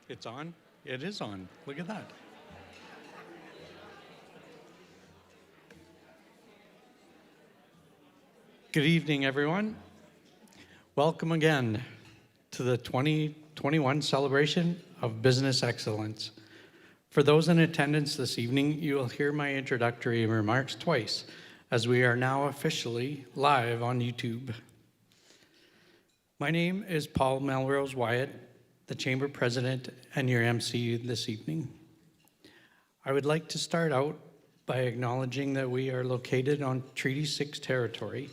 It's on? It is on. Look at that. Good evening, everyone. Welcome again to the 2021 celebration of business excellence. For those in attendance this evening, you will hear my introductory remarks twice, as we are now officially live on YouTube. My name is Paul Melrose Wyatt, the Chamber President and your MC this evening. I would like to start out by acknowledging that we are located on Treaty 6 territory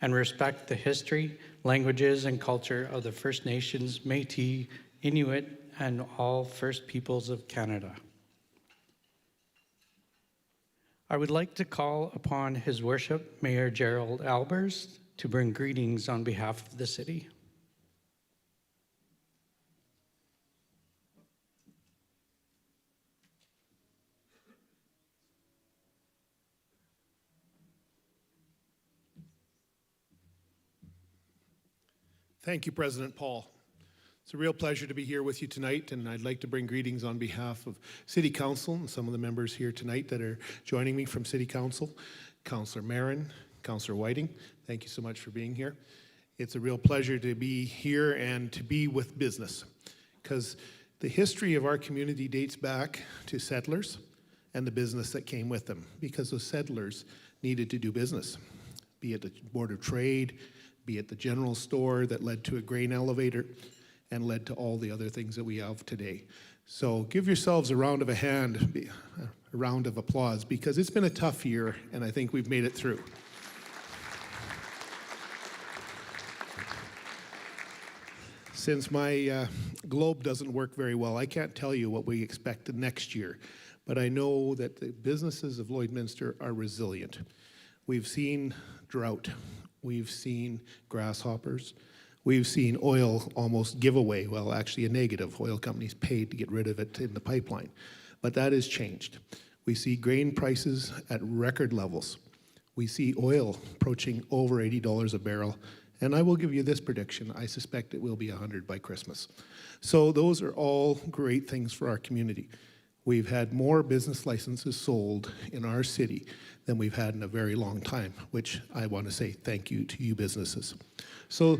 and respect the history, languages, and culture of the First Nations, Métis, Inuit, and all First Peoples of Canada. I would like to call upon His Worship, Mayor Gerald Albers, to bring greetings on behalf of the city. Thank you, President Paul. It's a real pleasure to be here with you tonight, and I'd like to bring greetings on behalf of City Council and some of the members here tonight that are joining me from City Council. Councillor Marin, Councillor Whiting, thank you so much for being here. It's a real pleasure to be here and to be with business, because the history of our community dates back to settlers and the business that came with them, because those settlers needed to do business, be it the Board of Trade, be it the general store that led to a grain elevator and led to all the other things that we have today. So give yourselves a round of a round of applause, because it's been a tough year and I think we've made it through. Since my globe doesn't work very well, I can't tell you what we expect next year, but I know that the businesses of Lloydminster are resilient. We've seen drought. We've seen grasshoppers. We've seen oil almost give away, well, actually a negative. Oil companies paid to get rid of it in the pipeline. But that has changed. We see grain prices at record levels. We see oil approaching over $80 a barrel. And I will give you this prediction. I suspect it will be 100 by Christmas. So those are all great things for our community. We've had more business licenses sold in our city than we've had in a very long time, which I want to say thank you to you businesses. So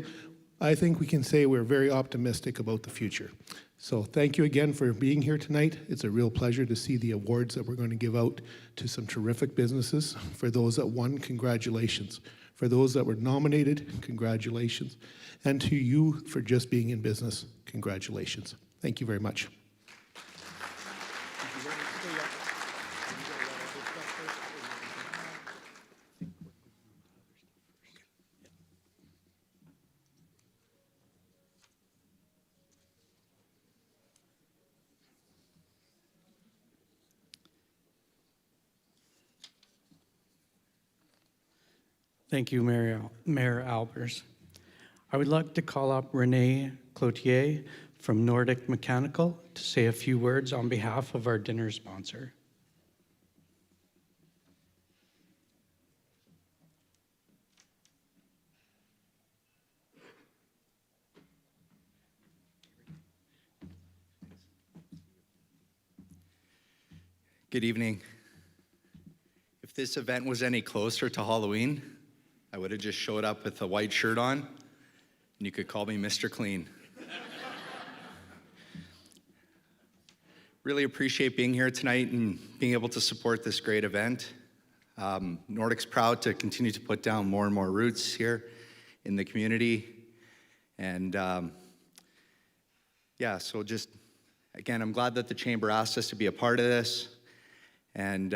I think we can say we're very optimistic about the future. So thank you again for being here tonight. It's a real pleasure to see the awards that we're going to give out to some terrific businesses. For those that won, congratulations. For those that were nominated, congratulations. And to you for just being in business, congratulations. Thank you very much. Thank you, Mayor Albers. I would like to call up Renee Cloutier from Nordic Mechanical to say a few words on behalf of our dinner sponsor. Good evening. If this event was any closer to Halloween, I would have just showed up with a white shirt on, and you could call me Mr. Clean. Really appreciate being here tonight and being able to support this great event. Nordic's proud to continue to put down more and more roots here in the community. And yeah, so just, again, I'm glad that the Chamber asked us to be a part of this and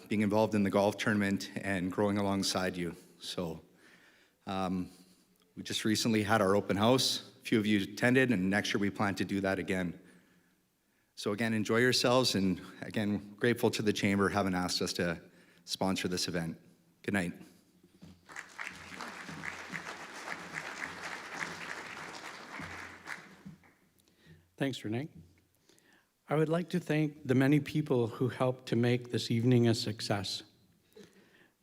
being involved in the golf tournament and growing alongside you. So we just recently had our open house. A few of you attended, and next year we plan to do that again. So again, enjoy yourselves, and again, grateful to the Chamber having asked us to sponsor this event. Good night. Thanks, Renee. I would like to thank the many people who helped to make this evening a success.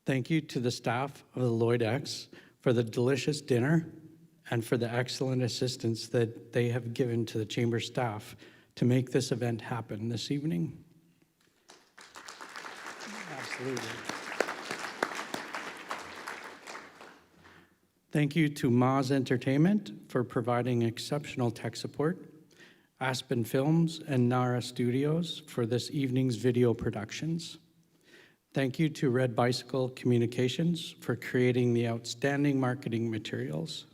Thank you to the staff of the Lloydex for the delicious dinner and for the excellent assistance that they have given to the Chamber staff to make this event happen this evening. Absolutely. Thank you to Moz Entertainment for providing exceptional tech support, Aspen Films and Nara Studios for this evening's video productions. Thank you to Red Bicycle Communications for creating the outstanding marketing materials.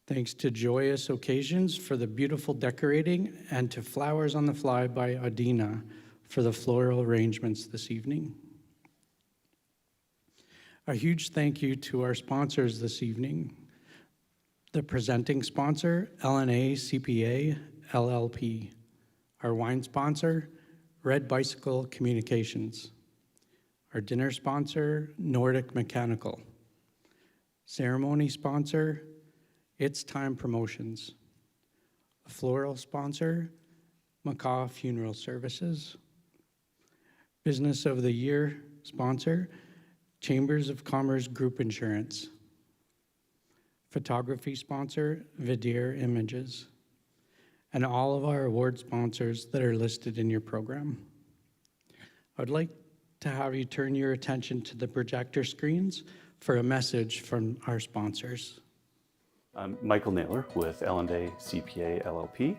Thanks to Joyous Occasions for the beautiful decorating, and to Flowers on the Fly by Adina for the floral arrangements this evening. A huge thank you to our sponsors this evening. The presenting sponsor, LNA CPA LLP. Our wine sponsor, Red Bicycle Communications. Our dinner sponsor, Nordic Mechanical. Ceremony sponsor, It's Time Promotions. A floral sponsor, Macaw Funeral Services. Business of the Year sponsor, Chambers of Commerce Group Insurance. Photography sponsor, Vidir Images. And all of our award sponsors that are listed in your program. I'd like to have you turn your attention to the projector screens for a message from our sponsors. I'm Michael Naylor with L&A CPA LLP.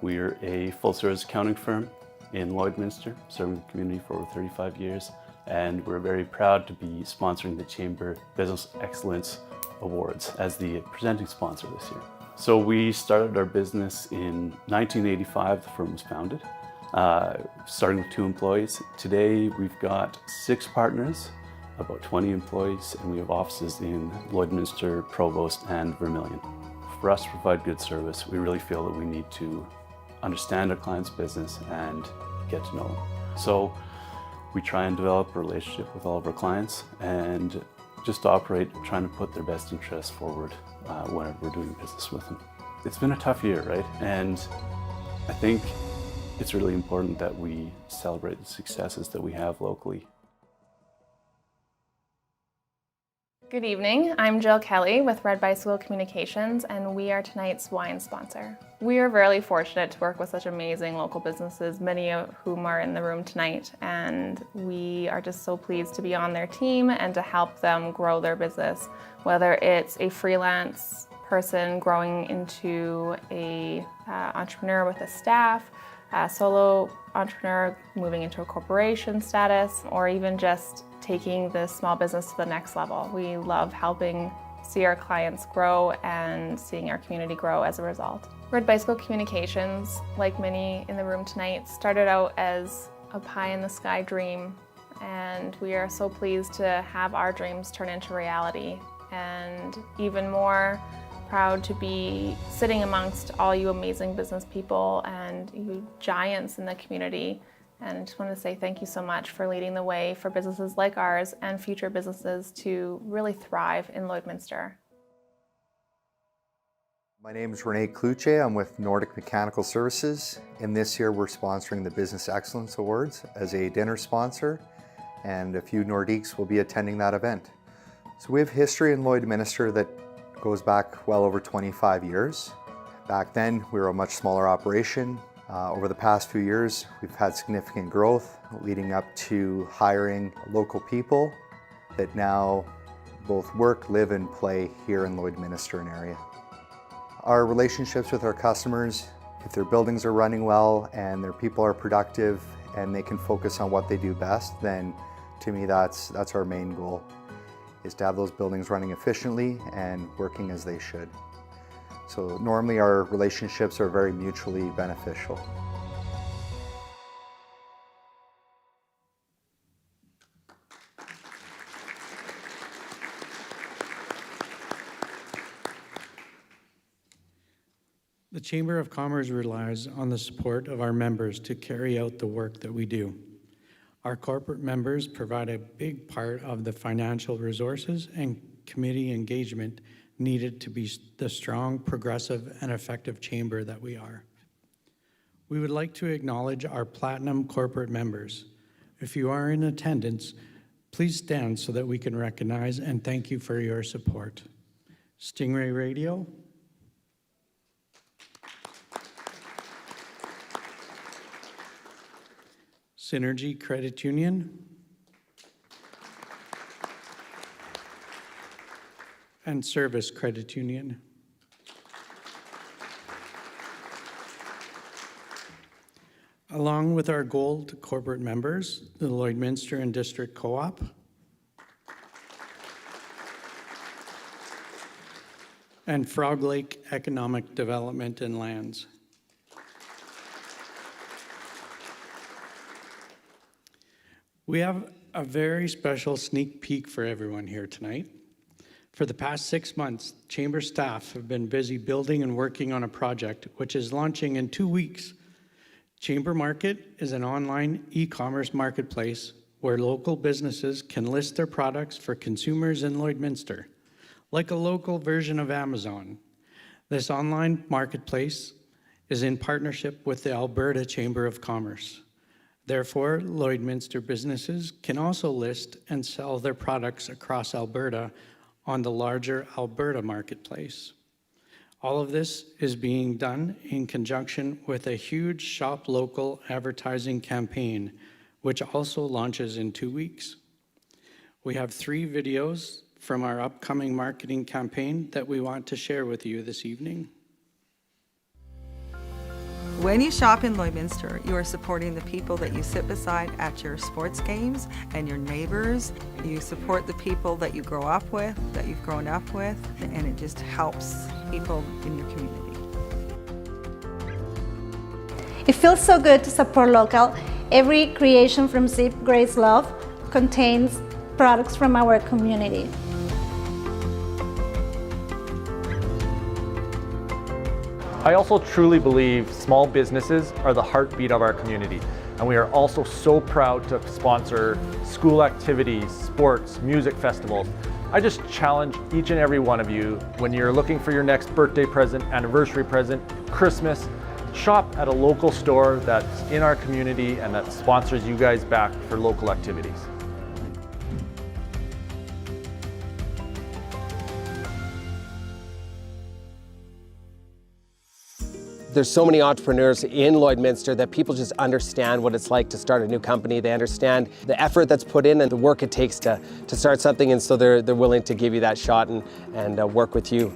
We are a full-service accounting firm in Lloydminster, serving the community for over 35 years. And we're very proud to be sponsoring the Chamber Business Excellence Awards as the presenting sponsor this year. So we started our business in 1985, the firm was founded, starting with 2 employees. Today we've got 6 partners, about 20 employees, and we have offices in Lloydminster, Provost, and Vermilion. For us to provide good service, we really feel that we need to understand our client's business and get to know them. So we try and develop a relationship with all of our clients and just operate trying to put their best interests forward whenever we're doing business with them. It's been a tough year, right? And I think it's really important that we celebrate the successes that we have locally. Good evening, I'm Jill Kelly with Red Bicycle Communications, and we are tonight's wine sponsor. We are very fortunate to work with such amazing local businesses, many of whom are in the room tonight, and we are just so pleased to be on their team and to help them grow their business, whether it's a freelance person growing into a entrepreneur with a staff, a solo entrepreneur moving into a corporation status, or even just taking the small business to the next level. We love helping see our clients grow and seeing our community grow as a result. Red Bicycle Communications, like many in the room tonight, started out as a pie-in-the-sky dream, and we are so pleased to have our dreams turn into reality, and even more proud to be sitting amongst all you amazing business people and you giants in the community. And I just want to say thank you so much for leading the way for businesses like ours and future businesses to really thrive in Lloydminster. My name is Renee Kluche. I'm with Nordic Mechanical Services. And this year we're sponsoring the Business Excellence Awards as a dinner sponsor, and a few Nordiques will be attending that event. So we have history in Lloydminster that goes back well over 25 years. Back then we were a much smaller operation. Over the past few years, we've had significant growth leading up to hiring local people that now both work, live, and play here in Lloydminster and area. Our relationships with our customers, if their buildings are running well and their people are productive and they can focus on what they do best, then to me that's our main goal, is to have those buildings running efficiently and working as they should. So normally our relationships are very mutually beneficial. The Chamber of Commerce relies on the support of our members to carry out the work that we do. Our corporate members provide a big part of the financial resources and committee engagement needed to be the strong, progressive, and effective chamber that we are. We would like to acknowledge our Platinum corporate members. If you are in attendance, please stand so that we can recognize and thank you for your support. Stingray Radio, Synergy Credit Union, and Service Credit Union. Along with our Gold corporate members, the Lloydminster and District Co-op, and Frog Lake Economic Development and Lands. We have a very special sneak peek for everyone here tonight. For the past 6 months, Chamber staff have been busy building and working on a project which is launching in 2 weeks. Chamber Market is an online e-commerce marketplace where local businesses can list their products for consumers in Lloydminster, like a local version of Amazon. This online marketplace is in partnership with the Alberta Chamber of Commerce. Therefore, Lloydminster businesses can also list and sell their products across Alberta on the larger Alberta marketplace. All of this is being done in conjunction with a huge Shop Local advertising campaign, which also launches in 2 weeks. We have 3 videos from our upcoming marketing campaign that we want to share with you this evening. When you shop in Lloydminster, you are supporting the people that you sit beside at your sports games and your neighbors. You support the people that you grow up with, that you've grown up with, and it just helps people in your community. It feels so good to support local. Every creation from Zip Grace Love contains products from our community. I also truly believe small businesses are the heartbeat of our community, and we are also so proud to sponsor school activities, sports, music festivals. I just challenge each and every one of you, when you're looking for your next birthday present, anniversary present, Christmas, shop at a local store that's in our community and that sponsors you guys back for local activities. There's so many entrepreneurs in Lloydminster that people just understand what it's like to start a new company. They understand the effort that's put in and the work it takes to start something, and so they're willing to give you that shot and work with you.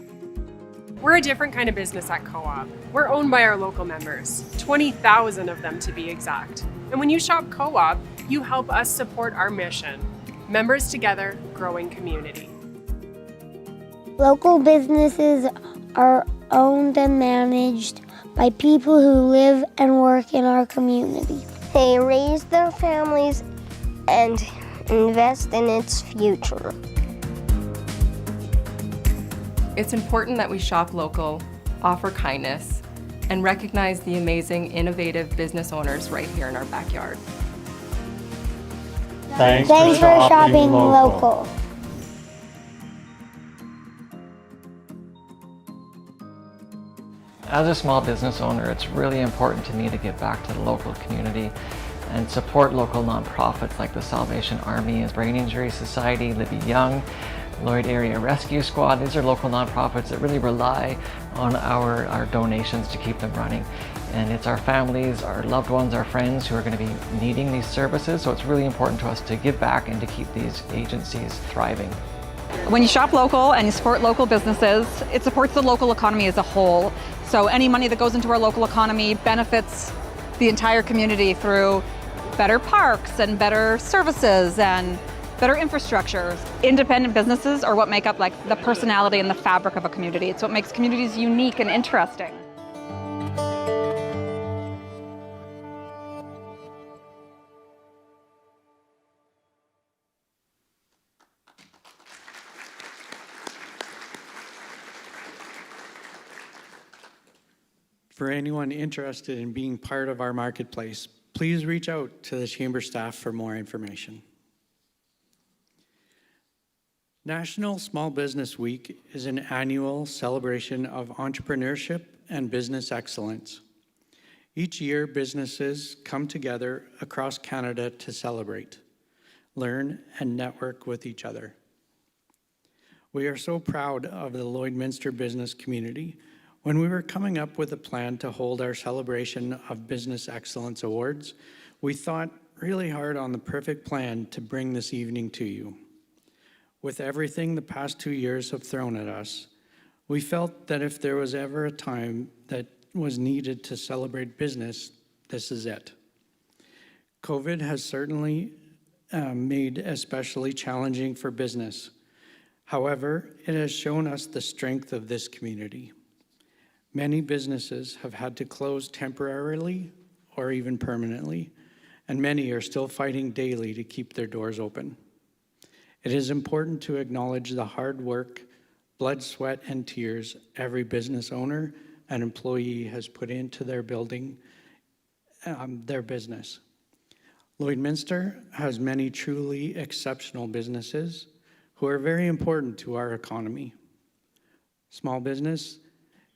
We're a different kind of business at Co-op. We're owned by our local members, 20,000 of them to be exact. And when you shop Co-op, you help us support our mission, members together, growing community. Local businesses are owned and managed by people who live and work in our community. They raise their families and invest in its future. It's important that we shop local, offer kindness, and recognize the amazing, innovative business owners right here in our backyard. Thanks for shopping local. As a small business owner, it's really important to me to give back to the local community and support local nonprofits like the Salvation Army and Brain Injury Society, Libby Young, Lloyd Area Rescue Squad. These are local nonprofits that really rely on our donations to keep them running. And it's our families, our loved ones, our friends who are going to be needing these services, so it's really important to us to give back and to keep these agencies thriving. When you shop local and you support local businesses, it supports the local economy as a whole. So any money that goes into our local economy benefits the entire community through better parks and better services and better infrastructure. Independent businesses are what make up like the personality and the fabric of a community. It's what makes communities unique and interesting. For anyone interested in being part of our marketplace, please reach out to the Chamber staff for more information. National Small Business Week is an annual celebration of entrepreneurship and business excellence. Each year, businesses come together across Canada to celebrate, learn, and network with each other. We are so proud of the Lloydminster business community. When we were coming up with a plan to hold our celebration of Business Excellence Awards, we thought really hard on the perfect plan to bring this evening to you. With everything the past 2 years have thrown at us, we felt that if there was ever a time that was needed to celebrate business, this is it. COVID has certainly made especially challenging for business. However, it has shown us the strength of this community. Many businesses have had to close temporarily or even permanently, and many are still fighting daily to keep their doors open. It is important to acknowledge the hard work, blood, sweat, and tears every business owner and employee has put into their building their business. Lloydminster has many truly exceptional businesses who are very important to our economy. Small business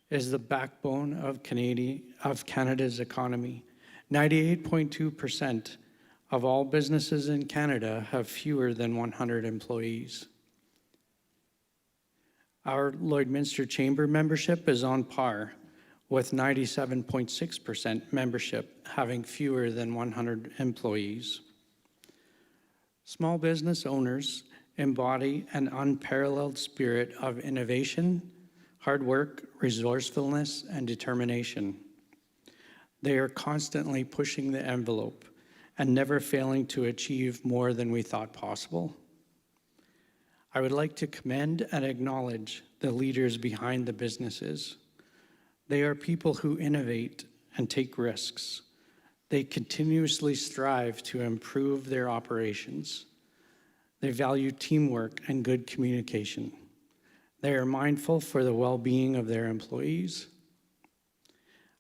is the backbone of Canada's economy. 98.2% of all businesses in Canada have fewer than 100 employees. Our Lloydminster Chamber membership is on par with 97.6% membership having fewer than 100 employees. Small business owners embody an unparalleled spirit of innovation, hard work, resourcefulness, and determination. They are constantly pushing the envelope and never failing to achieve more than we thought possible. I would like to commend and acknowledge the leaders behind the businesses. They are people who innovate and take risks. They continuously strive to improve their operations. They value teamwork and good communication. They are mindful for the well-being of their employees.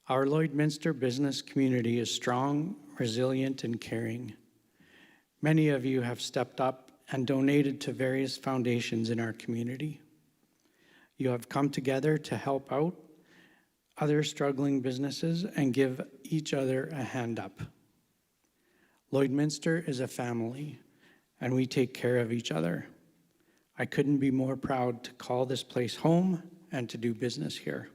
Our Lloydminster business community is strong, resilient, and caring. Many of you have stepped up and donated to various foundations in our community. You have come together to help out other struggling businesses and give each other a hand up. Lloydminster is a family, and we take care of each other. I couldn't be more proud to call this place home and to do business here.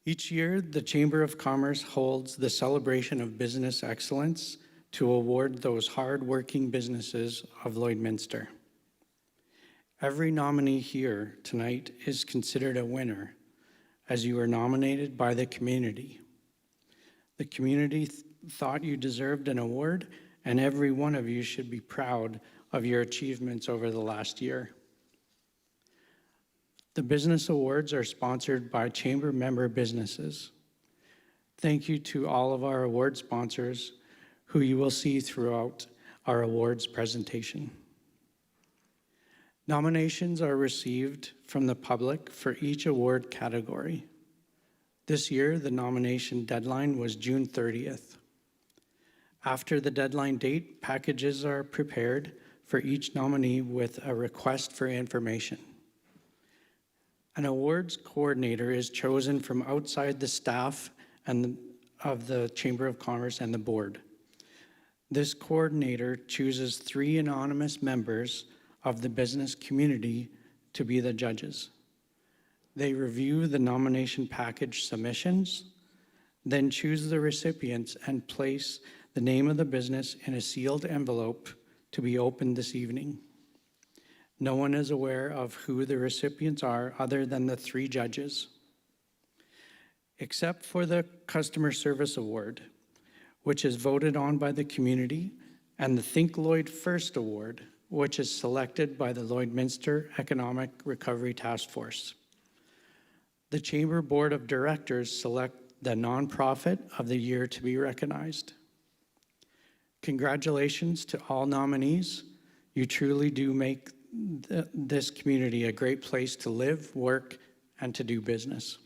Each year, the Chamber of Commerce holds the celebration of business excellence to award those hard-working businesses of Lloydminster. Every nominee here tonight is considered a winner, as you were nominated by the community. The community thought you deserved an award, and every one of you should be proud of your achievements over the last year. The business awards are sponsored by Chamber member businesses. Thank you to all of our award sponsors who you will see throughout our awards presentation. Nominations are received from the public for each award category. This year, the nomination deadline was June 30th. After the deadline date, packages are prepared for each nominee with a request for information. An awards coordinator is chosen from outside the staff and of the Chamber of Commerce and the board. This coordinator chooses 3 anonymous members of the business community to be the judges. They review the nomination package submissions, then choose the recipients and place the name of the business in a sealed envelope to be opened this evening. No one is aware of who the recipients are other than the 3 judges. Except for the Customer Service Award, which is voted on by the community, and the Think Lloyd First Award, which is selected by the Lloydminster Economic Recovery Task Force. The Chamber Board of Directors select the nonprofit of the year to be recognized. Congratulations to all nominees. You truly do make this community a great place to live, work, and to do business.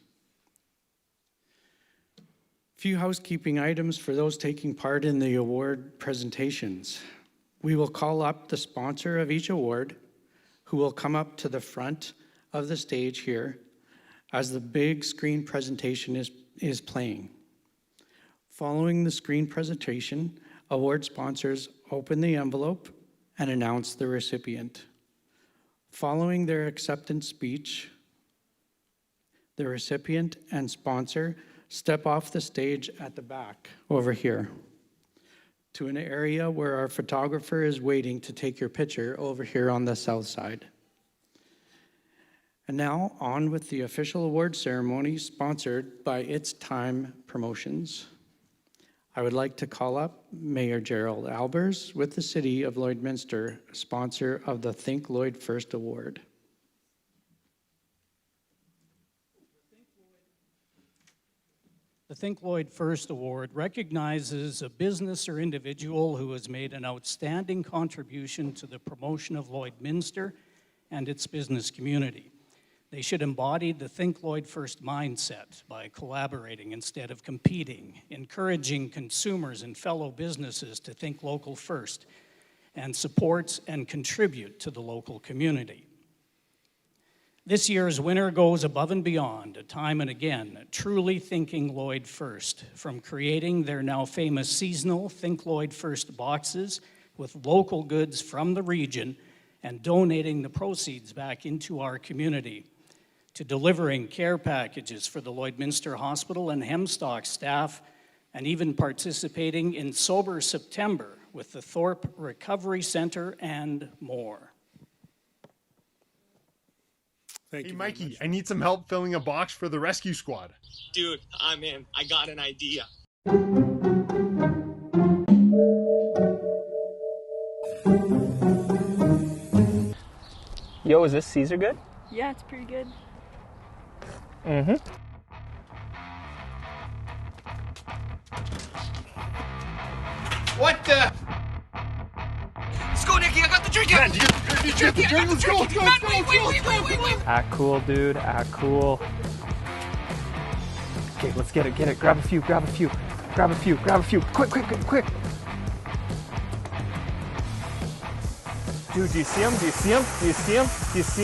Few housekeeping items for those taking part in the award presentations. We will call up the sponsor of each award, who will come up to the front of the stage here as the big screen presentation is playing. Following the screen presentation, award sponsors open the envelope and announce the recipient. Following their acceptance speech, the recipient and sponsor step off the stage at the back over here to an area where our photographer is waiting to take your picture over here on the south side. And now on with the official award ceremony sponsored by It's Time Promotions. I would like to call up Mayor Gerald Albers with the City of Lloydminster, sponsor of the Think Lloyd First Award. The Think Lloyd First Award recognizes a business or individual who has made an outstanding contribution to the promotion of Lloydminster and its business community. They should embody the Think Lloyd First mindset by collaborating instead of competing, encouraging consumers and fellow businesses to think local first, and support and contribute to the local community. This year's winner goes above and beyond, time and again, truly thinking Lloyd first, from creating their now famous seasonal Think Lloyd First boxes with local goods from the region and donating the proceeds back into our community, to delivering care packages for the Lloydminster Hospital and Hemstock staff, and even participating in Sober September with the Thorpe Recovery Center and more. Thank you, Mikey, I need some help filling a box for the rescue squad. Dude, I'm in. I got an idea. Yo, is this Caesar good? Yeah, it's pretty good. Mm-hmm. What the? Let's go, Nicky. I got the drink. Man, you get the drink. Let's go. Wait. Act cool, dude. Act cool. Okay, let's get it. Grab a few. Quick. Dude, do you see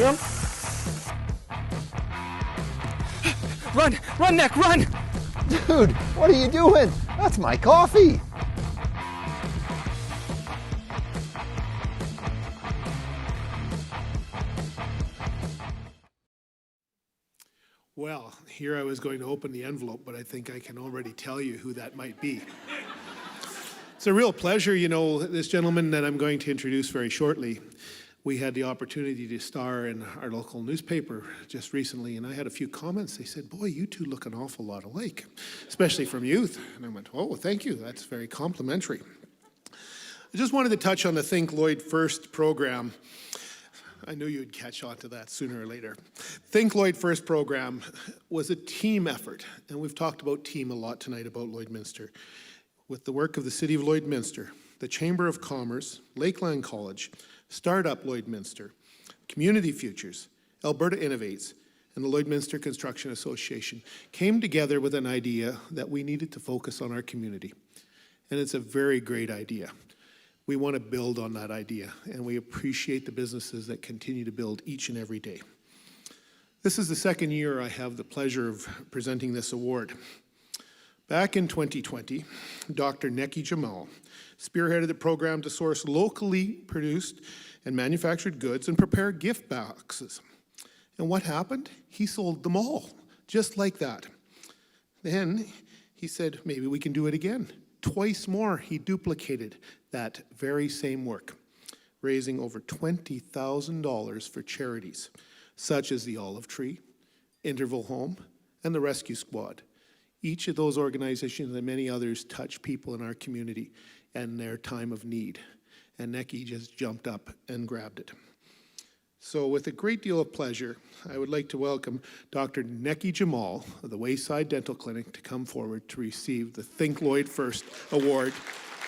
him? Run, Nick, run! Dude, what are you doing? That's my coffee. Well, here I was going to open the envelope, but I think I can already tell you who that might be. It's a real pleasure, this gentleman that I'm going to introduce very shortly. We had the opportunity to star in our local newspaper just recently, and I had a few comments. They said, boy, you two look an awful lot alike, especially from youth. And I went, oh, thank you. That's very complimentary. I just wanted to touch on the Think Lloyd First program. I knew you'd catch on to that sooner or later. Think Lloyd First program was a team effort, and we've talked about team a lot tonight about Lloydminster. With the work of the City of Lloydminster, the Chamber of Commerce, Lakeland College, Startup Lloydminster, Community Futures, Alberta Innovates, and the Lloydminster Construction Association came together with an idea that we needed to focus on our community. And it's a very great idea. We want to build on that idea, and we appreciate the businesses that continue to build each and every day. This is the second year I have the pleasure of presenting this award. Back in 2020, Dr. Neki Jamal spearheaded the program to source locally produced and manufactured goods and prepare gift boxes. And what happened? He sold them all, just like that. Then he said, maybe we can do it again. Twice more, he duplicated that very same work, raising over $20,000 for charities, such as the Olive Tree, Interval Home, and the Rescue Squad. Each of those organizations and many others touch people in our community and their time of need. And Neki just jumped up and grabbed it. So with a great deal of pleasure, I would like to welcome Dr. Neki Jamal of the Wayside Dental Clinic to come forward to receive the Think Lloyd First Award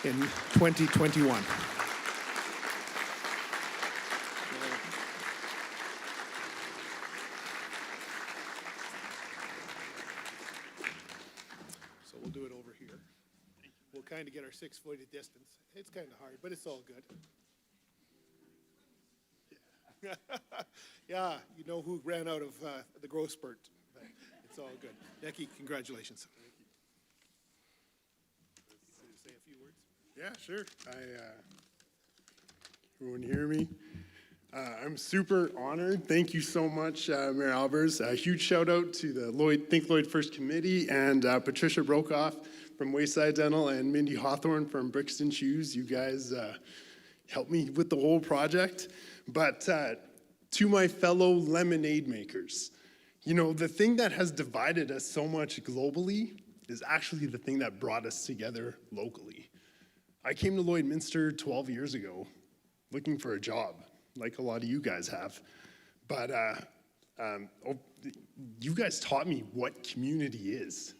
in 2021. So we'll do it over here. We'll kind of get our 6 foot distance. It's kind of hard, but it's all good. Yeah, you know who ran out of the growth spurt. But it's all good. Neki, congratulations. Say a few words. Yeah, sure. Everyone hear me? I'm super honored. Thank you so much, Mayor Albers. A huge shout out to the Think Lloyd First Committee and Patricia Brokoff from Wayside Dental and Mindy Hawthorne from Brixton Shoes. You guys helped me with the whole project. But to my fellow lemonade makers, you know, the thing that has divided us so much globally is actually the thing that brought us together locally. I came to Lloydminster 12 years ago looking for a job, like a lot of you guys have. But you guys taught me what community is.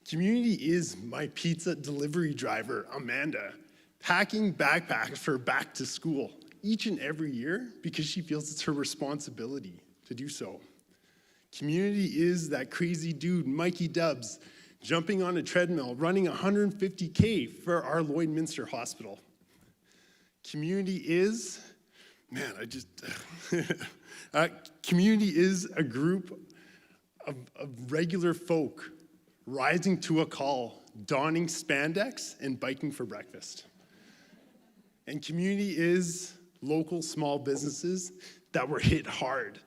Community is my pizza delivery driver, Amanda, packing backpacks for back to school each and every year because she feels it's her responsibility to do so. Community is that crazy dude, Mikey Dubs, jumping on a treadmill, running 150K for our Lloydminster Hospital. Community is, man, community is a group of regular folk rising to a call, donning spandex and biking for breakfast. And community is local small businesses that were hit hard,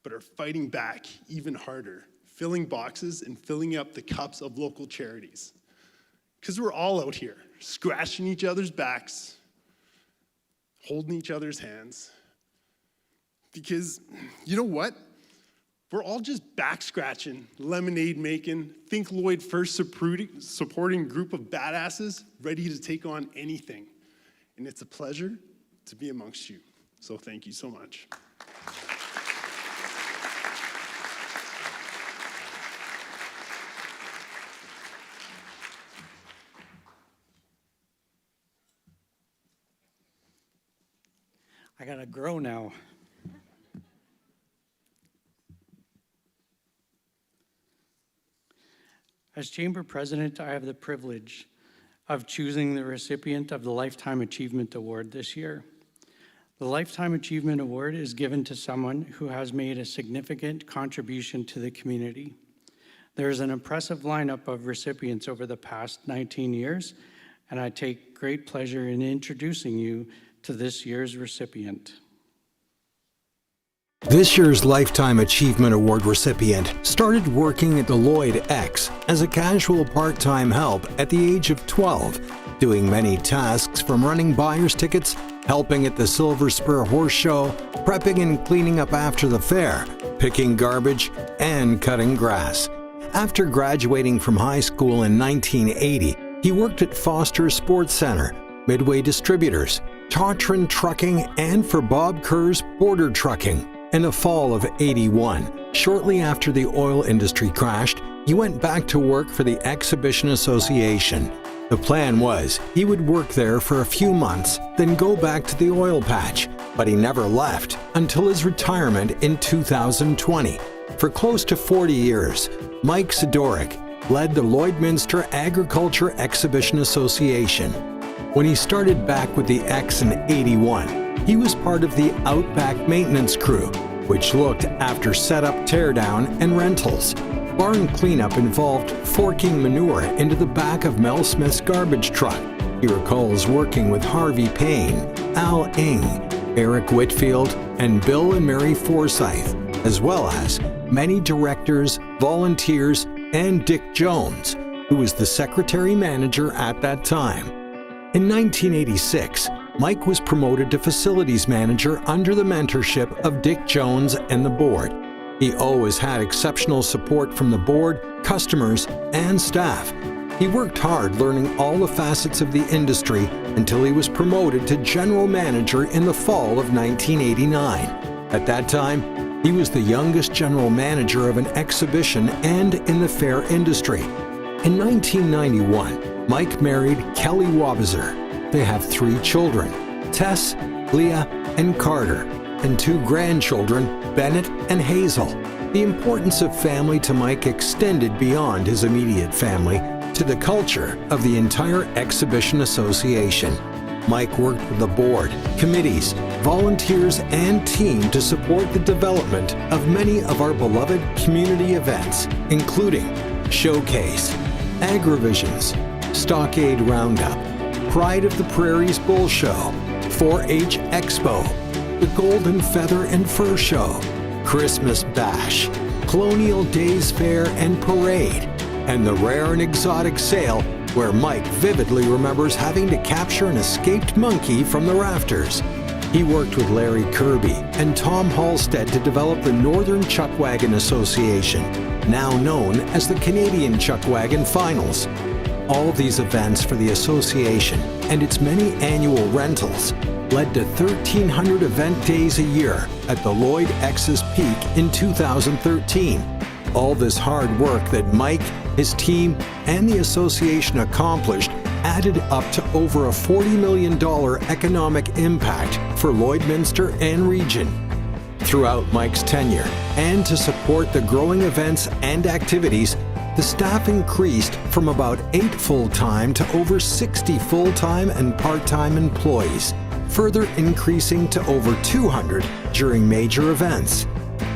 but are fighting back even harder, filling boxes and filling up the cups of local charities. Because we're all out here, scratching each other's backs, holding each other's hands. Because, you know what? We're all just back scratching, lemonade making, Think Lloyd First supporting group of badasses ready to take on anything. And it's a pleasure to be amongst you. So thank you so much. I gotta grow now. As Chamber President, I have the privilege of choosing the recipient of the Lifetime Achievement Award this year. The Lifetime Achievement Award is given to someone who has made a significant contribution to the community. There is an impressive lineup of recipients over the past 19 years, and I take great pleasure in introducing you to this year's recipient. This year's Lifetime Achievement Award recipient started working at the Lloyd X as a casual part-time help at the age of 12, doing many tasks from running buyer's tickets, helping at the Silver Spur Horse Show, prepping and cleaning up after the fair, picking garbage, and cutting grass. After graduating from high school in 1980, he worked at Foster Sports Center, Midway Distributors, Totran Trucking, and for Bob Kerr's Border Trucking. In the fall of '81, shortly after the oil industry crashed, he went back to work for the Exhibition Association. The plan was he would work there for a few months, then go back to the oil patch, but he never left until his retirement in 2020. For close to 40 years, Mike Sidoric led the Lloydminster Agriculture Exhibition Association. When he started back with the X in '81, he was part of the Outback maintenance crew, which looked after setup, teardown, and rentals. Barn cleanup involved forking manure into the back of Mel Smith's garbage truck. He recalls working with Harvey Payne, Al Ing, Eric Whitfield, and Bill and Mary Forsyth, as well as many directors, volunteers, and Dick Jones, who was the secretary manager at that time. In 1986, Mike was promoted to facilities manager under the mentorship of Dick Jones and the board. He always had exceptional support from the board, customers, and staff. He worked hard learning all the facets of the industry until he was promoted to general manager in the fall of 1989. At that time, he was the youngest general manager of an exhibition and in the fair industry. In 1991, Mike married Kelly Wabizer. They have 3 children, Tess, Leah, and Carter, and 2 grandchildren, Bennett and Hazel. The importance of family to Mike extended beyond his immediate family to the culture of the entire Exhibition Association. Mike worked with the board, committees, volunteers, and team to support the development of many of our beloved community events, including Showcase, Agrivisions, Stockade Roundup, Pride of the Prairies Bull Show, 4-H Expo, the Golden Feather and Fur Show, Christmas Bash, Colonial Days Fair and Parade, and the rare and exotic sale where Mike vividly remembers having to capture an escaped monkey from the rafters. He worked with Larry Kirby and Tom Halstead to develop the Northern Chuckwagon Association, now known as the Canadian Chuckwagon Finals. All these events for the association and its many annual rentals led to 1,300 event days a year at the Lloyd X's peak in 2013. All this hard work that Mike, his team, and the association accomplished added up to over a $40 million economic impact for Lloydminster and region. Throughout Mike's tenure, and to support the growing events and activities, the staff increased from about 8 full-time to over 60 full-time and part-time employees, further increasing to over 200 during major events.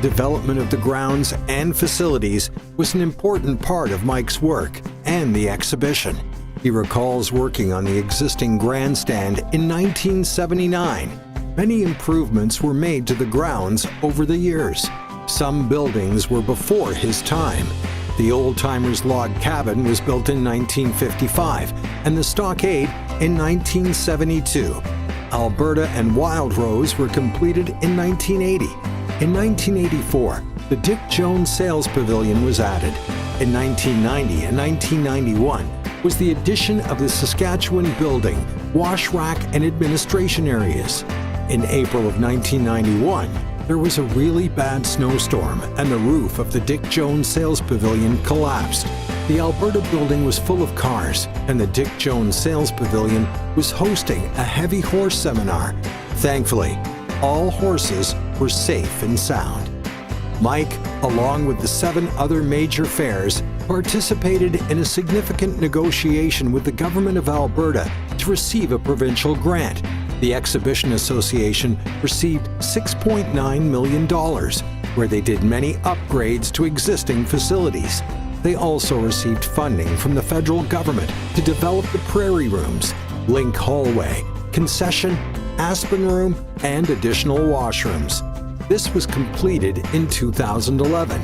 Development of the grounds and facilities was an important part of Mike's work and the exhibition. He recalls working on the existing grandstand in 1979. Many improvements were made to the grounds over the years. Some buildings were before his time. The Old Timers Log Cabin was built in 1955 and the Stockade in 1972. Alberta and Wild Rose were completed in 1980. In 1984, the Dick Jones Sales Pavilion was added. In 1990 and 1991 was the addition of the Saskatchewan Building, Wash Rack and Administration areas. In April of 1991, there was a really bad snowstorm and the roof of the Dick Jones Sales Pavilion collapsed. The Alberta Building was full of cars and the Dick Jones Sales Pavilion was hosting a heavy horse seminar. Thankfully, all horses were safe and sound. Mike, along with the 7 other major fairs, participated in a significant negotiation with the Government of Alberta to receive a provincial grant. The Exhibition Association received $6.9 million, where they did many upgrades to existing facilities. They also received funding from the federal government to develop the Prairie Rooms, Link Hallway, Concession, Aspen Room, and additional washrooms. This was completed in 2011,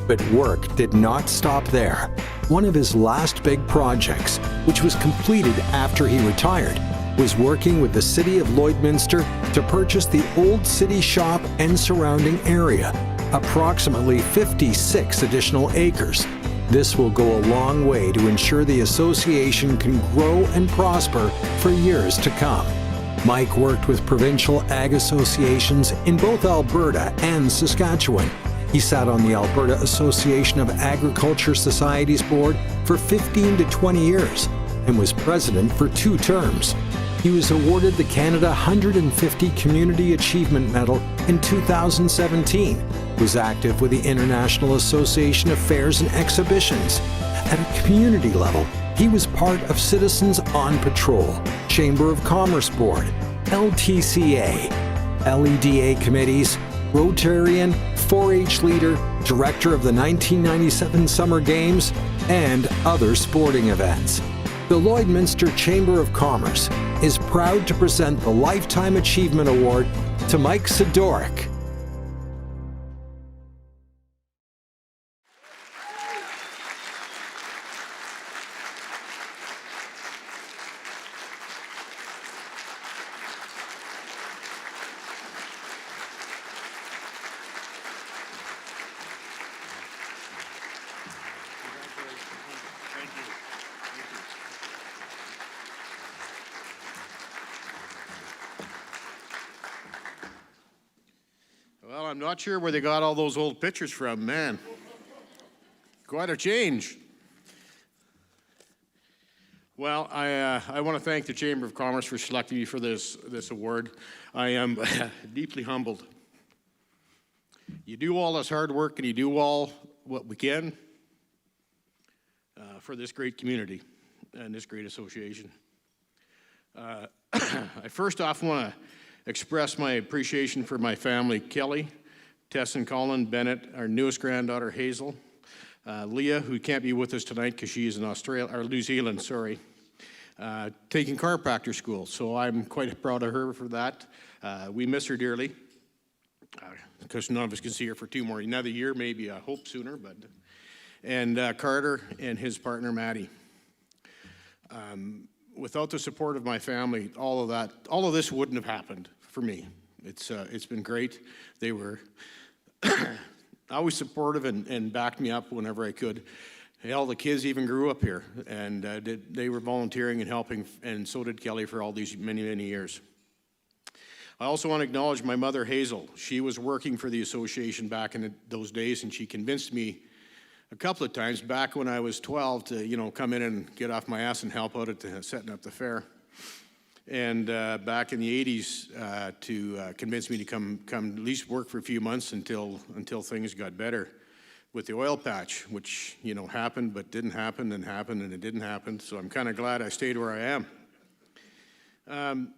but work did not stop there. One of his last big projects, which was completed after he retired, was working with the City of Lloydminster to purchase the Old City Shop and surrounding area, approximately 56 additional acres. This will go a long way to ensure the association can grow and prosper for years to come. Mike worked with provincial ag associations in both Alberta and Saskatchewan. He sat on the Alberta Association of Agriculture Societies Board for 15 to 20 years and was president for 2 terms. He was awarded the Canada 150 Community Achievement Medal in 2017, was active with the International Association of Fairs and Exhibitions. At a community level, he was part of Citizens on Patrol, Chamber of Commerce Board, LTCA, LEDA committees, Rotarian, 4-H leader, director of the 1997 Summer Games, and other sporting events. The Lloydminster Chamber of Commerce is proud to present the Lifetime Achievement Award to Mike Sidorik. Well, I'm not sure where they got all those old pictures from, man. Quite a change. Well, I want to thank the Chamber of Commerce for selecting me for this award. I am deeply humbled. You do all this hard work and you do all what we can for this great community and this great association. I first off want to express my appreciation for my family, Kelly, Tess and Colin, Bennett, our newest granddaughter, Hazel, Leah, who can't be with us tonight because she is in New Zealand, taking chiropractor school. So I'm quite proud of her for that. We miss her dearly. because none of us can see her for another year, maybe, I hope sooner, but, and Carter and his partner, Maddie. Without the support of my family, all of this wouldn't have happened for me. It's been great. They were always supportive and backed me up whenever I could. Hell, the kids even grew up here, and they were volunteering and helping, and so did Kelly for all these many, many years. I also want to acknowledge my mother, Hazel. She was working for the association back in those days, and she convinced me a couple of times back when I was 12 to, come in and get off my ass and help out at setting up the fair. And back in the 80s to convince me to come at least work for a few months until things got better with the oil patch, which, happened but didn't happen and happened and it didn't happen. So I'm kind of glad I stayed where I am. And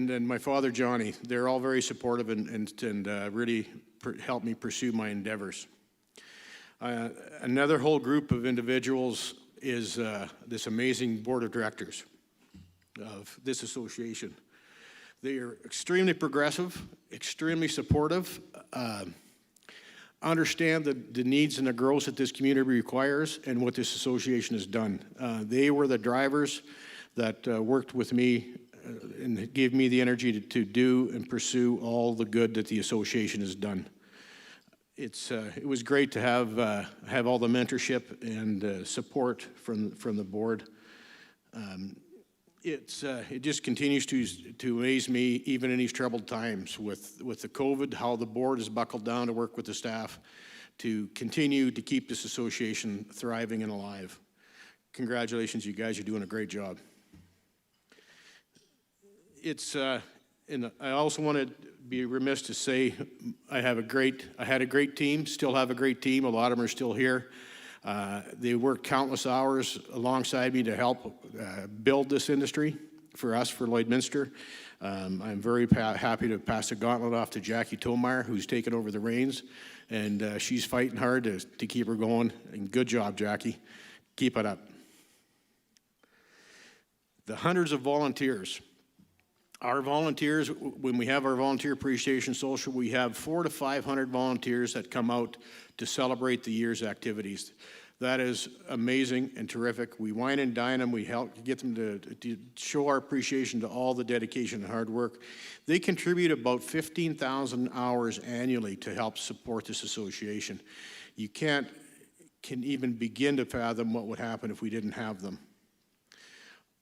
then my father, Johnny, they're all very supportive and really helped me pursue my endeavors. Another whole group of individuals is this amazing board of directors of this association. They are extremely progressive, extremely supportive, understand the needs and the growth that this community requires and what this association has done. They were the drivers that worked with me and gave me the energy to do and pursue all the good that the association has done. It was great to have all the mentorship and support from the board. It just continues to amaze me, even in these troubled times with the COVID, how the board has buckled down to work with the staff to continue to keep this association thriving and alive. Congratulations, you guys, you're doing a great job. And I also want to be remiss to say I had a great team, still have a great team. A lot of them are still here. They worked countless hours alongside me to help build this industry for us, for Lloydminster. I'm very happy to pass the gauntlet off to Jackie Tomeyer, who's taken over the reins, and she's fighting hard to keep her going. And good job, Jackie. Keep it up. The hundreds of volunteers. Our volunteers, when we have our Volunteer Appreciation Social, we have 400 to 500 volunteers that come out to celebrate the year's activities. That is amazing and terrific. We wine and dine them. We help get them to show our appreciation to all the dedication and hard work. They contribute about 15,000 hours annually to help support this association. You can even begin to fathom what would happen if we didn't have them.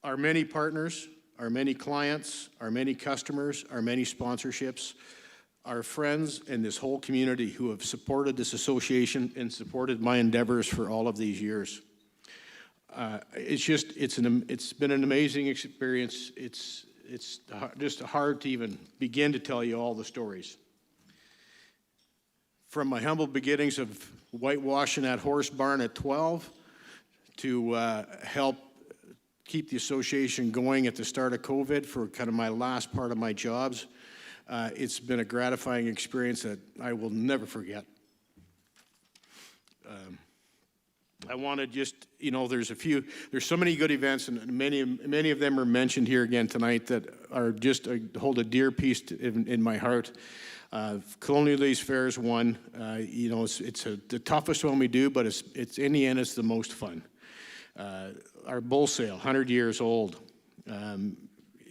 Our many partners, our many clients, our many customers, our many sponsorships, our friends and this whole community who have supported this association and supported my endeavors for all of these years. It's been an amazing experience. It's just hard to even begin to tell you all the stories. From my humble beginnings of whitewashing that horse barn at 12 to help keep the association going at the start of COVID for kind of my last part of my jobs. It's been a gratifying experience that I will never forget. I want to just, there's so many good events, and many of them are mentioned here again tonight that are just hold a dear piece in my heart. Colonial Days Fair is one. It's the toughest one we do, but it's in the end, it's the most fun. Our bull sale, 100 years old.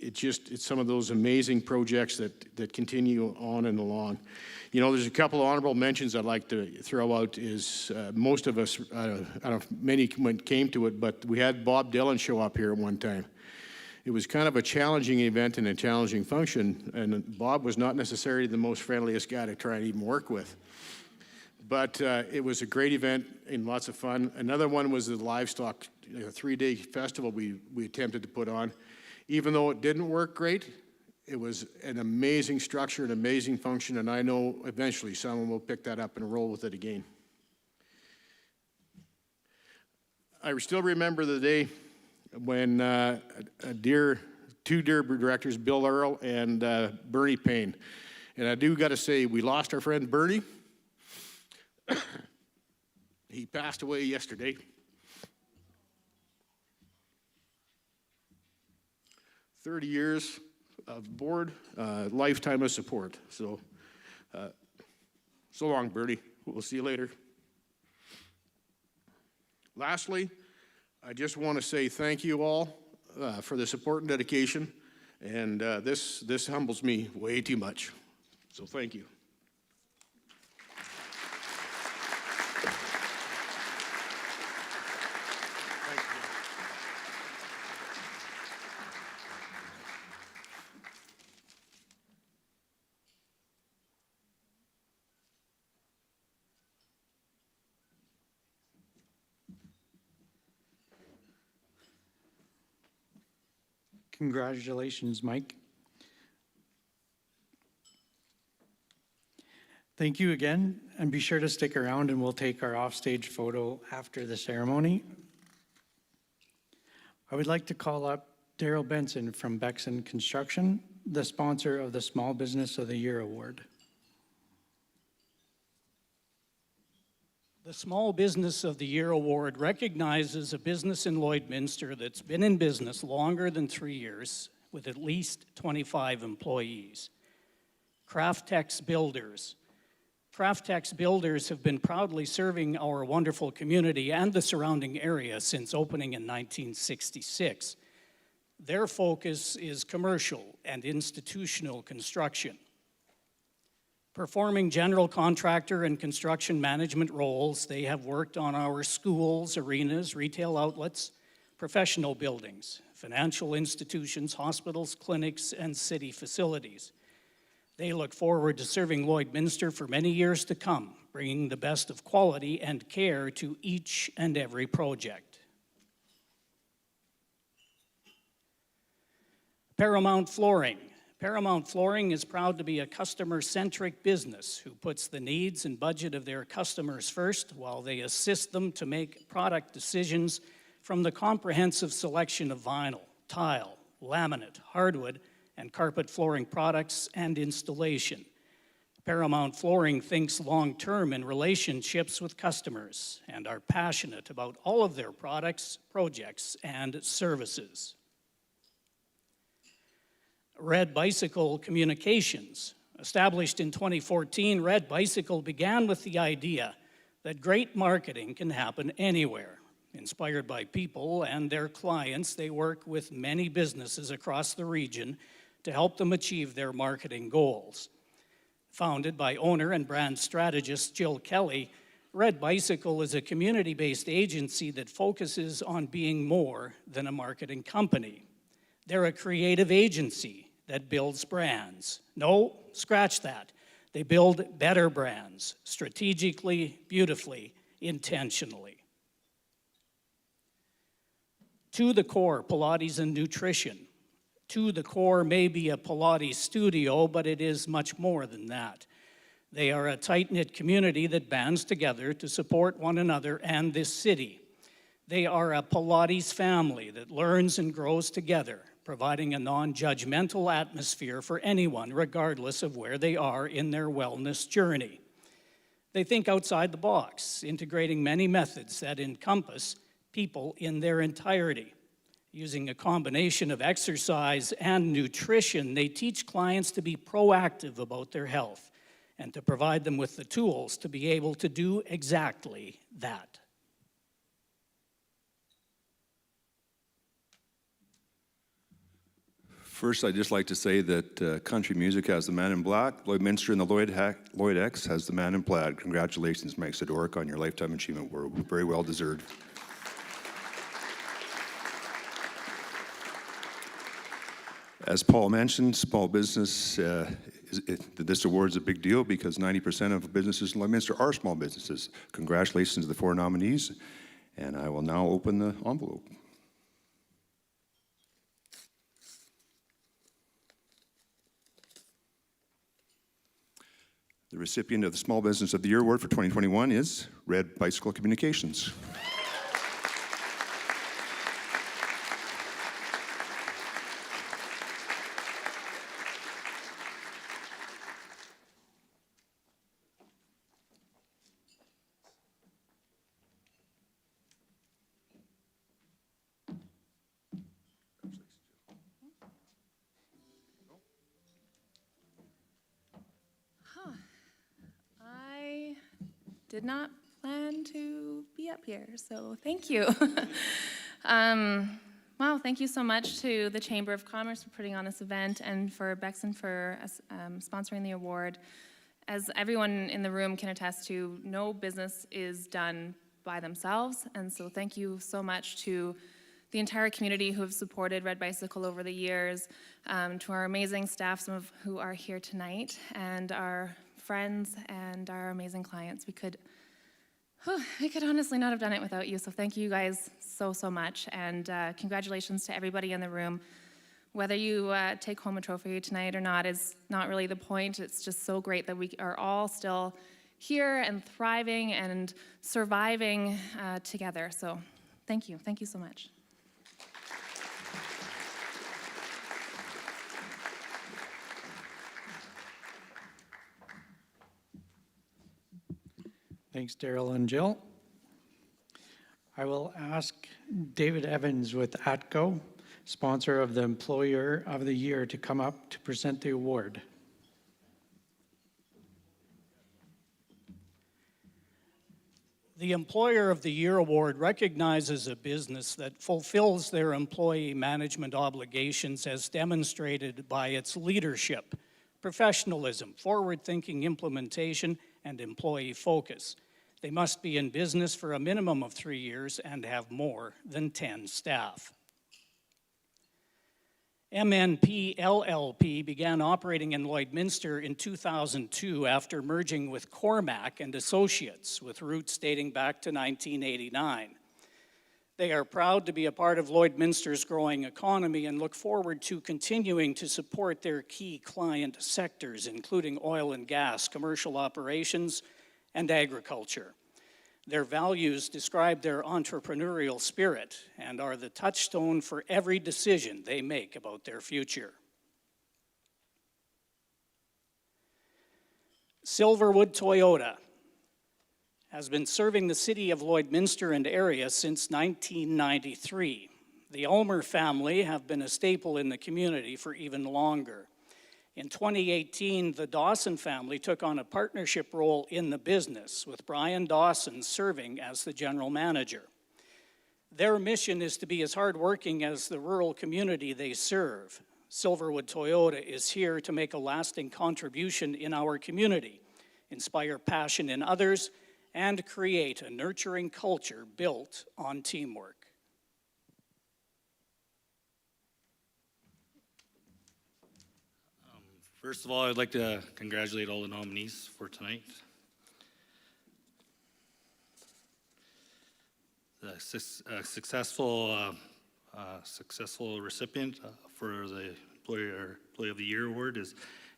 It's some of those amazing projects that continue on and along. There's a couple of honorable mentions I'd like to throw out is most of us, I don't know if many came to it, but we had Bob Dylan show up here at one time. It was kind of a challenging event and a challenging function, and Bob was not necessarily the most friendliest guy to try and even work with. But it was a great event and lots of fun. Another one was the livestock 3-day festival we attempted to put on. Even though it didn't work great, it was an amazing structure, an amazing function, and I know eventually someone will pick that up and roll with it again. I still remember the day when two dear directors, Bill Earle and Bernie Payne. And I do got to say, we lost our friend Bernie. He passed away yesterday. "30 years of board, lifetime of support." So So long, Bertie. We'll see you later. Lastly, I just want to say thank you all for the support and dedication, and this humbles me way too much. So thank you. Congratulations, Mike. Thank you again, and be sure to stick around and we'll take our offstage photo after the ceremony. I would like to call up Daryl Benson from Bexon Construction, the sponsor of the Small Business of the Year Award. The Small Business of the Year Award recognizes a business in Lloydminster that's been in business longer than 3 years with at least 25 employees. Craftex Builders. Craftex Builders have been proudly serving our wonderful community and the surrounding area since opening in 1966. Their focus is commercial and institutional construction. Performing general contractor and construction management roles, they have worked on our schools, arenas, retail outlets, professional buildings, financial institutions, hospitals, clinics, and city facilities. They look forward to serving Lloydminster for many years to come, bringing the best of quality and care to each and every project. Paramount Flooring. Paramount Flooring is proud to be a customer-centric business who puts the needs and budget of their customers first while they assist them to make product decisions from the comprehensive selection of vinyl, tile, laminate, hardwood, and carpet flooring products and installation. Paramount Flooring thinks long-term in relationships with customers and are passionate about all of their products, projects, and services. Red Bicycle Communications. Established in 2014, Red Bicycle began with the idea that great marketing can happen anywhere. Inspired by people and their clients, they work with many businesses across the region to help them achieve their marketing goals. Founded by owner and brand strategist Jill Kelly, Red Bicycle is a community-based agency that focuses on being more than a marketing company. They're a creative agency that builds brands. No, scratch that. They build better brands, strategically, beautifully, intentionally. To the Core, Pilates and Nutrition. To the Core may be a Pilates studio, but it is much more than that. They are a tight-knit community that bands together to support one another and this city. They are a Pilates family that learns and grows together, providing a non-judgmental atmosphere for anyone, regardless of where they are in their wellness journey. They think outside the box, integrating many methods that encompass people in their entirety. Using a combination of exercise and nutrition, they teach clients to be proactive about their health and to provide them with the tools to be able to do exactly that. First, I'd just like to say that country music has the man in black, Lloydminster and the Lloyd X has the man in plaid. Congratulations, Mike Sidoric, on your Lifetime Achievement Award. Very well deserved. As Paul mentioned, small business, this award is a big deal because 90% of businesses in Lloydminster are small businesses. Congratulations to the 4 nominees, and I will now open the envelope. The recipient of the Small Business of the Year Award for 2021 is Red Bicycle Communications. did not plan to be up here, so thank you. Wow, thank you so much to the Chamber of Commerce for putting on this event and for Bexon for sponsoring the award. As everyone in the room can attest to, no business is done by themselves, and so thank you so much to the entire community who have supported Red Bicycle over the years, to our amazing staff, some of who are here tonight, and our friends and our amazing clients. We could honestly not have done it without you, so thank you guys so much, and congratulations to everybody in the room. Whether you take home a trophy tonight or not is not really the point. It's just so great that we are all still here and thriving and surviving together, so thank you so much. Thanks, Daryl and Jill. I will ask David Evans with ATCO, sponsor of the Employer of the Year, to come up to present the award. The Employer of the Year Award recognizes a business that fulfills their employee management obligations as demonstrated by its leadership, professionalism, forward-thinking implementation, and employee focus. They must be in business for a minimum of 3 years and have more than 10 staff. MNP LLP began operating in Lloydminster in 2002 after merging with Cormac and Associates, with roots dating back to 1989. They are proud to be a part of Lloydminster's growing economy and look forward to continuing to support their key client sectors, including oil and gas, commercial operations, and agriculture. Their values describe their entrepreneurial spirit and are the touchstone for every decision they make about their future. Silverwood Toyota has been serving the city of Lloydminster and area since 1993. The Ulmer family have been a staple in the community for even longer. In 2018, the Dawson family took on a partnership role in the business, with Brian Dawson serving as the general manager. Their mission is to be as hardworking as the rural community they serve. Silverwood Toyota is here to make a lasting contribution in our community, inspire passion in others, and create a nurturing culture built on teamwork. First of all, I'd like to congratulate all the nominees for tonight. The successful recipient for the Employee of the Year Award is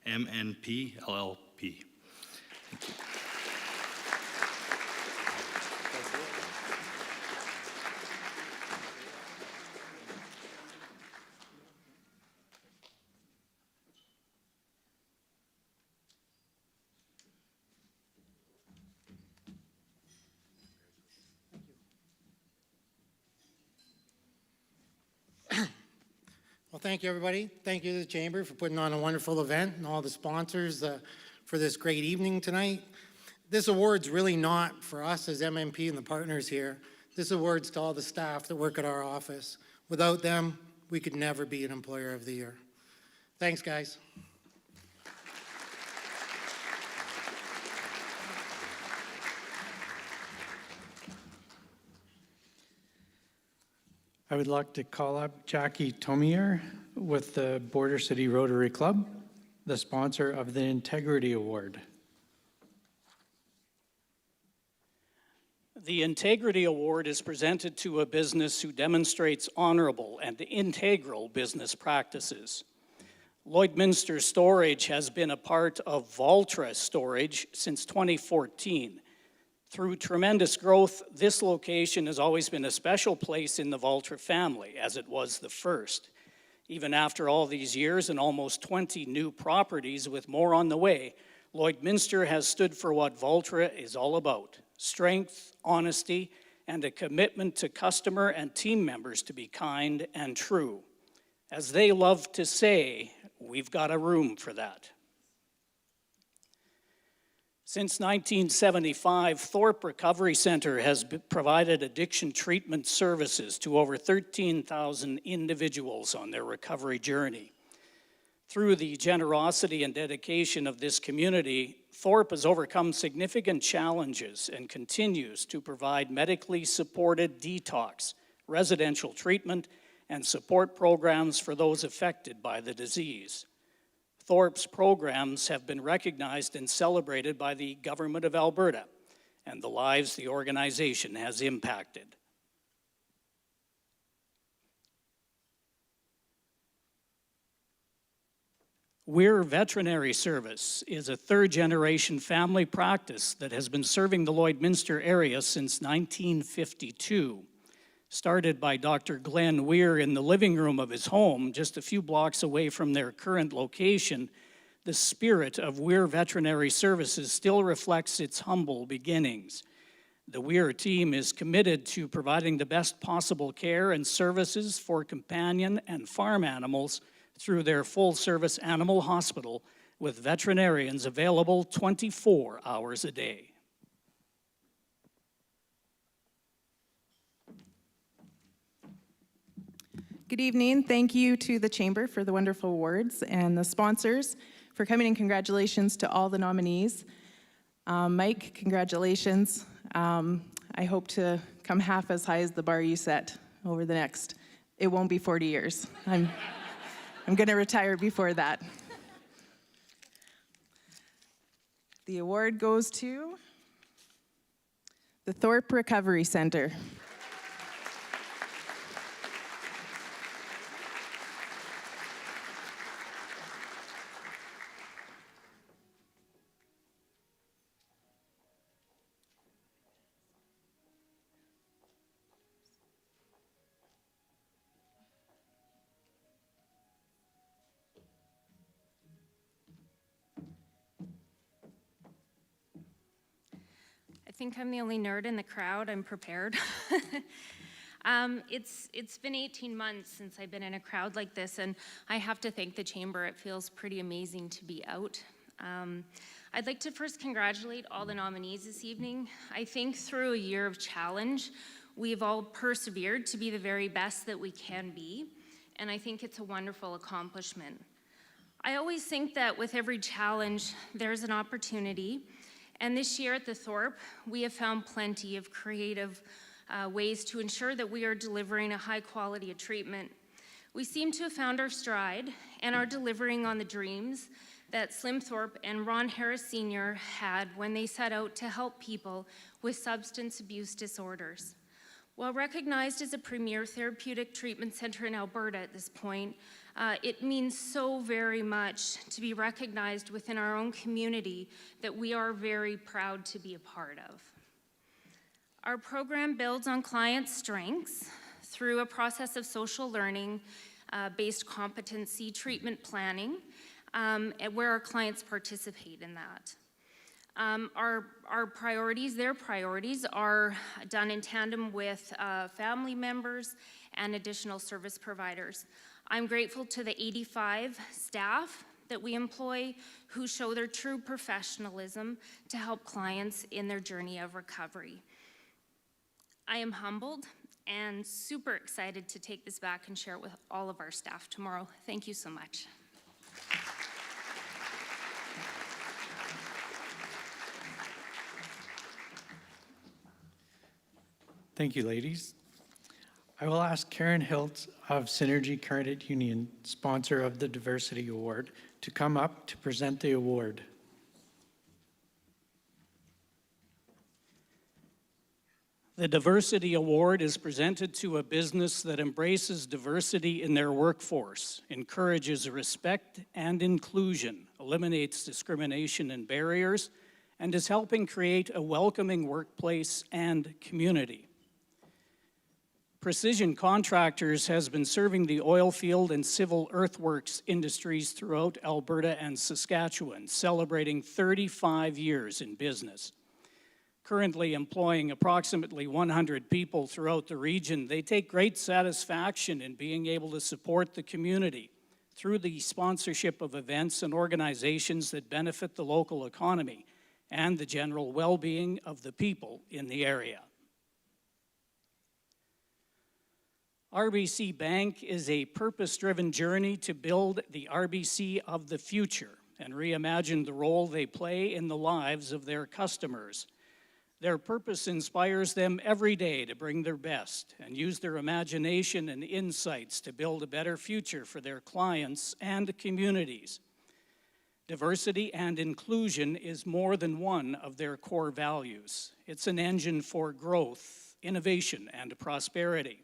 MNP LLP. Thank you. Well, thank you, everybody. Thank you to the Chamber for putting on a wonderful event and all the sponsors for this great evening tonight. This award's really not for us as MMP and the partners here. This award's to all the staff that work at our office. Without them, we could never be an Employer of the Year. Thanks, guys. I would like to call up Jackie Tomier with the Border City Rotary Club, the sponsor of the Integrity Award. The Integrity Award is presented to a business who demonstrates honorable and integral business practices. Lloydminster Storage has been a part of Valtra Storage since 2014. Through tremendous growth, this location has always been a special place in the Valtra family, as it was the first. Even after all these years and almost 20 new properties with more on the way, Lloydminster has stood for what Valtra is all about: strength, honesty, and a commitment to customer and team members to be kind and true. As they love to say, we've got a room for that. Since 1975, Thorpe Recovery Center has provided addiction treatment services to over 13,000 individuals on their recovery journey. Through the generosity and dedication of this community, Thorpe has overcome significant challenges and continues to provide medically supported detox, residential treatment, and support programs for those affected by the disease. Thorpe's programs have been recognized and celebrated by the Government of Alberta and the lives the organization has impacted. Weir Veterinary Service is a third-generation family practice that has been serving the Lloydminster area since 1952. Started by Dr. Glenn Weir in the living room of his home, just a few blocks away from their current location, the spirit of Weir Veterinary Services still reflects its humble beginnings. The Weir team is committed to providing the best possible care and services for companion and farm animals through their full-service animal hospital, with veterinarians available 24 hours a day. Good evening. Thank you to the Chamber for the wonderful awards and the sponsors for coming, and congratulations to all the nominees. Mike, congratulations. I hope to come half as high as the bar you set over the next. It won't be 40 years. I'm going to retire before that. The award goes to the Thorpe Recovery Center. I think I'm the only nerd in the crowd. I'm prepared. It's been 18 months since I've been in a crowd like this, and I have to thank the Chamber. It feels pretty amazing to be out. I'd like to first congratulate all the nominees this evening. I think through a year of challenge, we've all persevered to be the very best that we can be, and I think it's a wonderful accomplishment. I always think that with every challenge, there's an opportunity. And this year at the Thorpe, we have found plenty of creative ways to ensure that we are delivering a high quality of treatment. We seem to have found our stride and are delivering on the dreams that Slim Thorpe and Ron Harris Sr. had when they set out to help people with substance abuse disorders. While recognized as a premier therapeutic treatment center in Alberta at this point, it means so very much to be recognized within our own community that we are very proud to be a part of. Our program builds on clients' strengths through a process of social learning based competency treatment planning, where our clients participate in that. Our priorities, their priorities, are done in tandem with family members and additional service providers. I'm grateful to the 85 staff that we employ who show their true professionalism to help clients in their journey of recovery. I am humbled and super excited to take this back and share it with all of our staff tomorrow. Thank you so much. Thank you, ladies. I will ask Karen Hiltz of Synergy Credit Union, sponsor of the Diversity Award, to come up to present the award. The Diversity Award is presented to a business that embraces diversity in their workforce, encourages respect and inclusion, eliminates discrimination and barriers, and is helping create a welcoming workplace and community. Precision Contractors has been serving the oil field and civil earthworks industries throughout Alberta and Saskatchewan, celebrating 35 years in business. Currently employing approximately 100 people throughout the region, they take great satisfaction in being able to support the community through the sponsorship of events and organizations that benefit the local economy and the general well-being of the people in the area. RBC Bank is a purpose-driven journey to build the RBC of the future and reimagine the role they play in the lives of their customers. Their purpose inspires them every day to bring their best and use their imagination and insights to build a better future for their clients and communities. Diversity and inclusion is more than one of their core values. It's an engine for growth, innovation, and prosperity.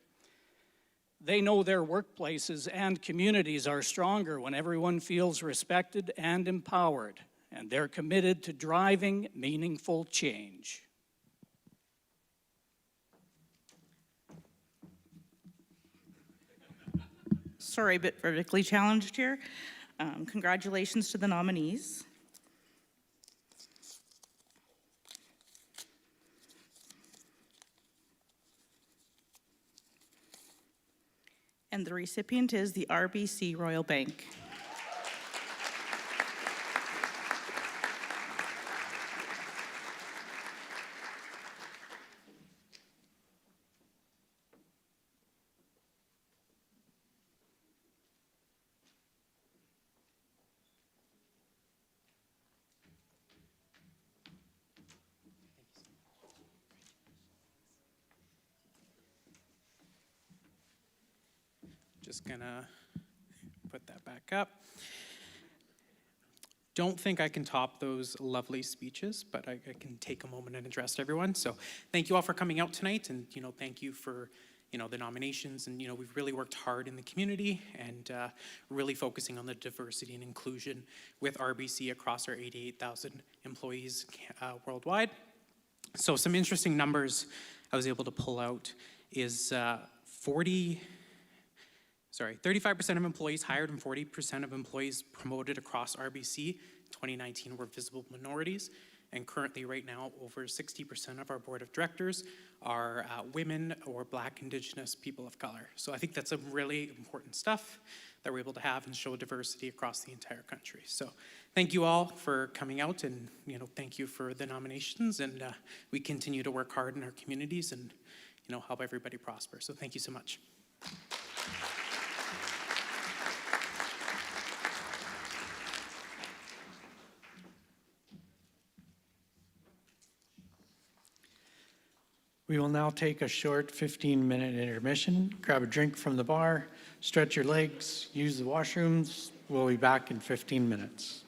They know their workplaces and communities are stronger when everyone feels respected and empowered, and they're committed to driving meaningful change. Sorry, a bit vertically challenged here. Congratulations to the nominees. And the recipient is the RBC Royal Bank. Just gonna put that back up. Don't think I can top those lovely speeches, but I can take a moment and address everyone. So thank you all for coming out tonight, and thank you for the nominations. And we've really worked hard in the community and really focusing on the diversity and inclusion with RBC across our 88,000 employees worldwide. So some interesting numbers I was able to pull out is 35% of employees hired and 40% of employees promoted across RBC in 2019 were visible minorities. And currently, right now, over 60% of our board of directors are women or Black, Indigenous people of color. So I think that's some really important stuff that we're able to have and show diversity across the entire country. So thank you all for coming out, and thank you for the nominations. And we continue to work hard in our communities and help everybody prosper. So thank you so much. We will now take a short 15-minute intermission. Grab a drink from the bar, stretch your legs, use the washrooms. We'll be back in 15 minutes.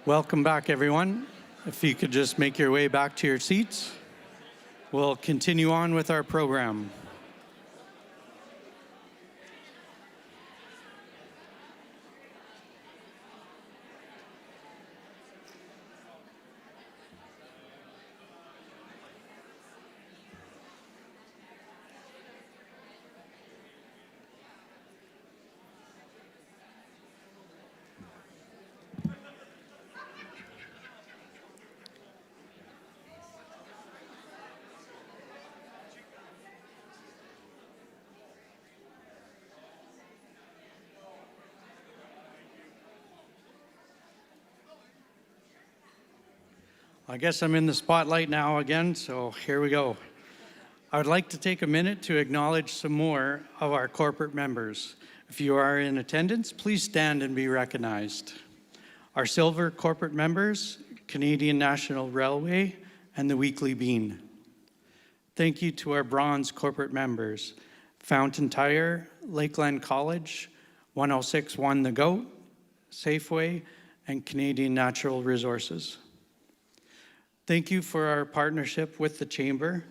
Welcome back, everyone. If you could just make your way back to your seats, we'll continue on with our program. I guess I'm in the spotlight now again, so here we go. I would like to take a minute to acknowledge some more of our corporate members. If you are in attendance, please stand and be recognized. Our silver corporate members, Canadian National Railway and the Weekly Bean. Thank you to our bronze corporate members, Fountain Tire, Lakeland College, 1061 The Goat, Safeway, and Canadian Natural Resources. Thank you for our partnership with the Chamber,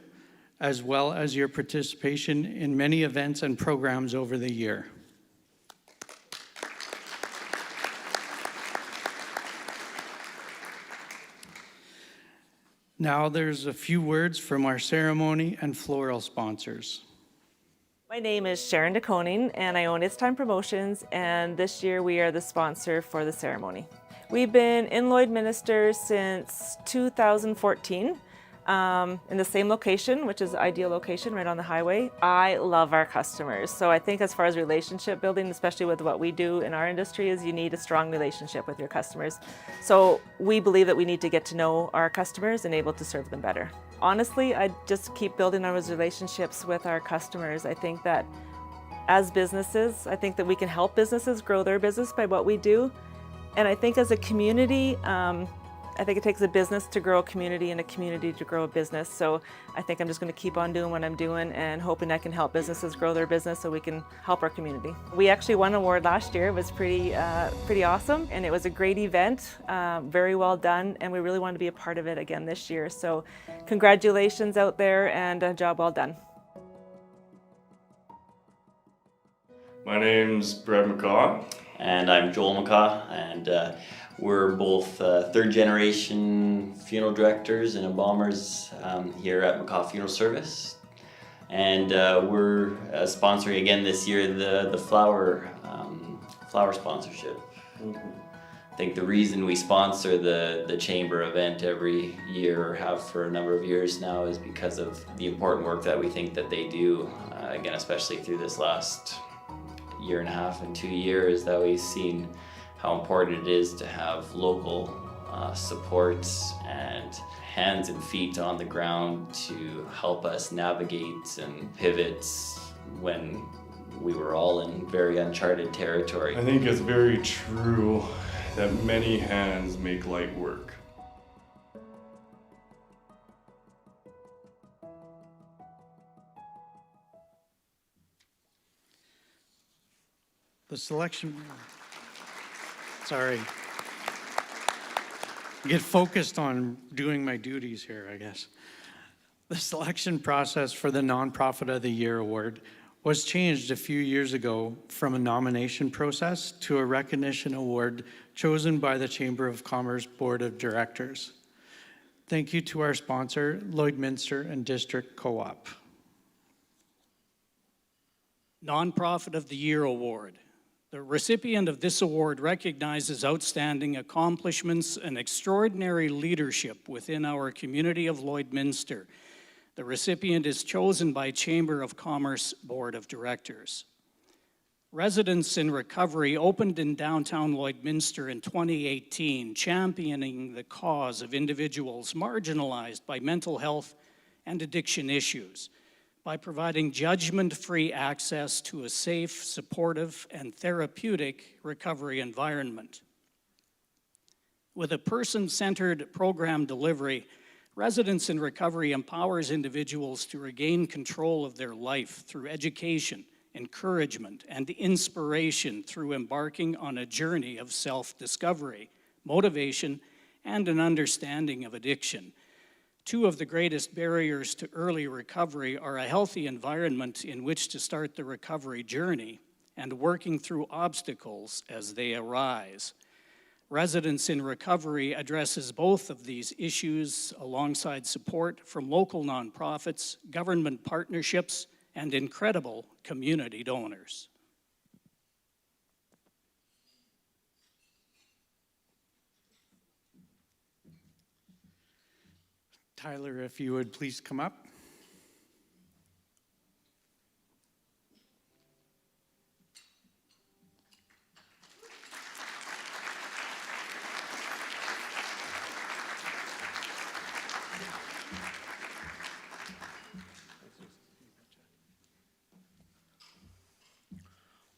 as well as your participation in many events and programs over the year. Now there's a few words from our ceremony and floral sponsors. My name is Sharon DeConing, and I own It's Time Promotions, and this year we are the sponsor for the ceremony. We've been in Lloydminster since 2014 in the same location, which is the ideal location right on the highway. I love our customers. So I think as far as relationship building, especially with what we do in our industry, is you need a strong relationship with your customers. So we believe that we need to get to know our customers and able to serve them better. Honestly, I just keep building on those relationships with our customers. I think that as businesses, I think that we can help businesses grow their business by what we do. And I think as a community, I think it takes a business to grow a community and a community to grow a business. So I think I'm just going to keep on doing what I'm doing and hoping I can help businesses grow their business so we can help our community. We actually won an award last year. It was pretty awesome, and it was a great event, very well done, and we really wanted to be a part of it again this year. So congratulations out there, and a job well done. My name's Brad McCaw. And I'm Joel McCaw, and we're both third generation funeral directors and embalmers here at McCaw Funeral Service. And we're sponsoring again this year the flower sponsorship. I think the reason we sponsor the Chamber event every year, or have for a number of years now, is because of the important work that we think that they do, again, especially through this last year and a half and 2 years, that we've seen how important it is to have local support and hands and feet on the ground to help us navigate and pivot when we were all in very uncharted territory. I think it's very true that many hands make light work. The selection, sorry. Get focused on doing my duties here, I guess. The selection process for the Nonprofit of the Year award was changed a few years ago from a nomination process to a recognition award chosen by the Chamber of Commerce Board of Directors. Thank you to our sponsor, Lloydminster and District Co-op. Nonprofit of the Year award. The recipient of this award recognizes outstanding accomplishments and extraordinary leadership within our community of Lloydminster. The recipient is chosen by Chamber of Commerce Board of Directors. Residents in Recovery opened in downtown Lloydminster in 2018, championing the cause of individuals marginalized by mental health and addiction issues, by providing judgment-free access to a safe, supportive, and therapeutic recovery environment. With a person-centered program delivery, Residents in Recovery empowers individuals to regain control of their life through education, encouragement, and inspiration through embarking on a journey of self-discovery, motivation, and an understanding of addiction. Two of the greatest barriers to early recovery are a healthy environment in which to start the recovery journey and working through obstacles as they arise. Residents in Recovery addresses both of these issues alongside support from local nonprofits, government partnerships, and incredible community donors. Tyler, if you would please come up.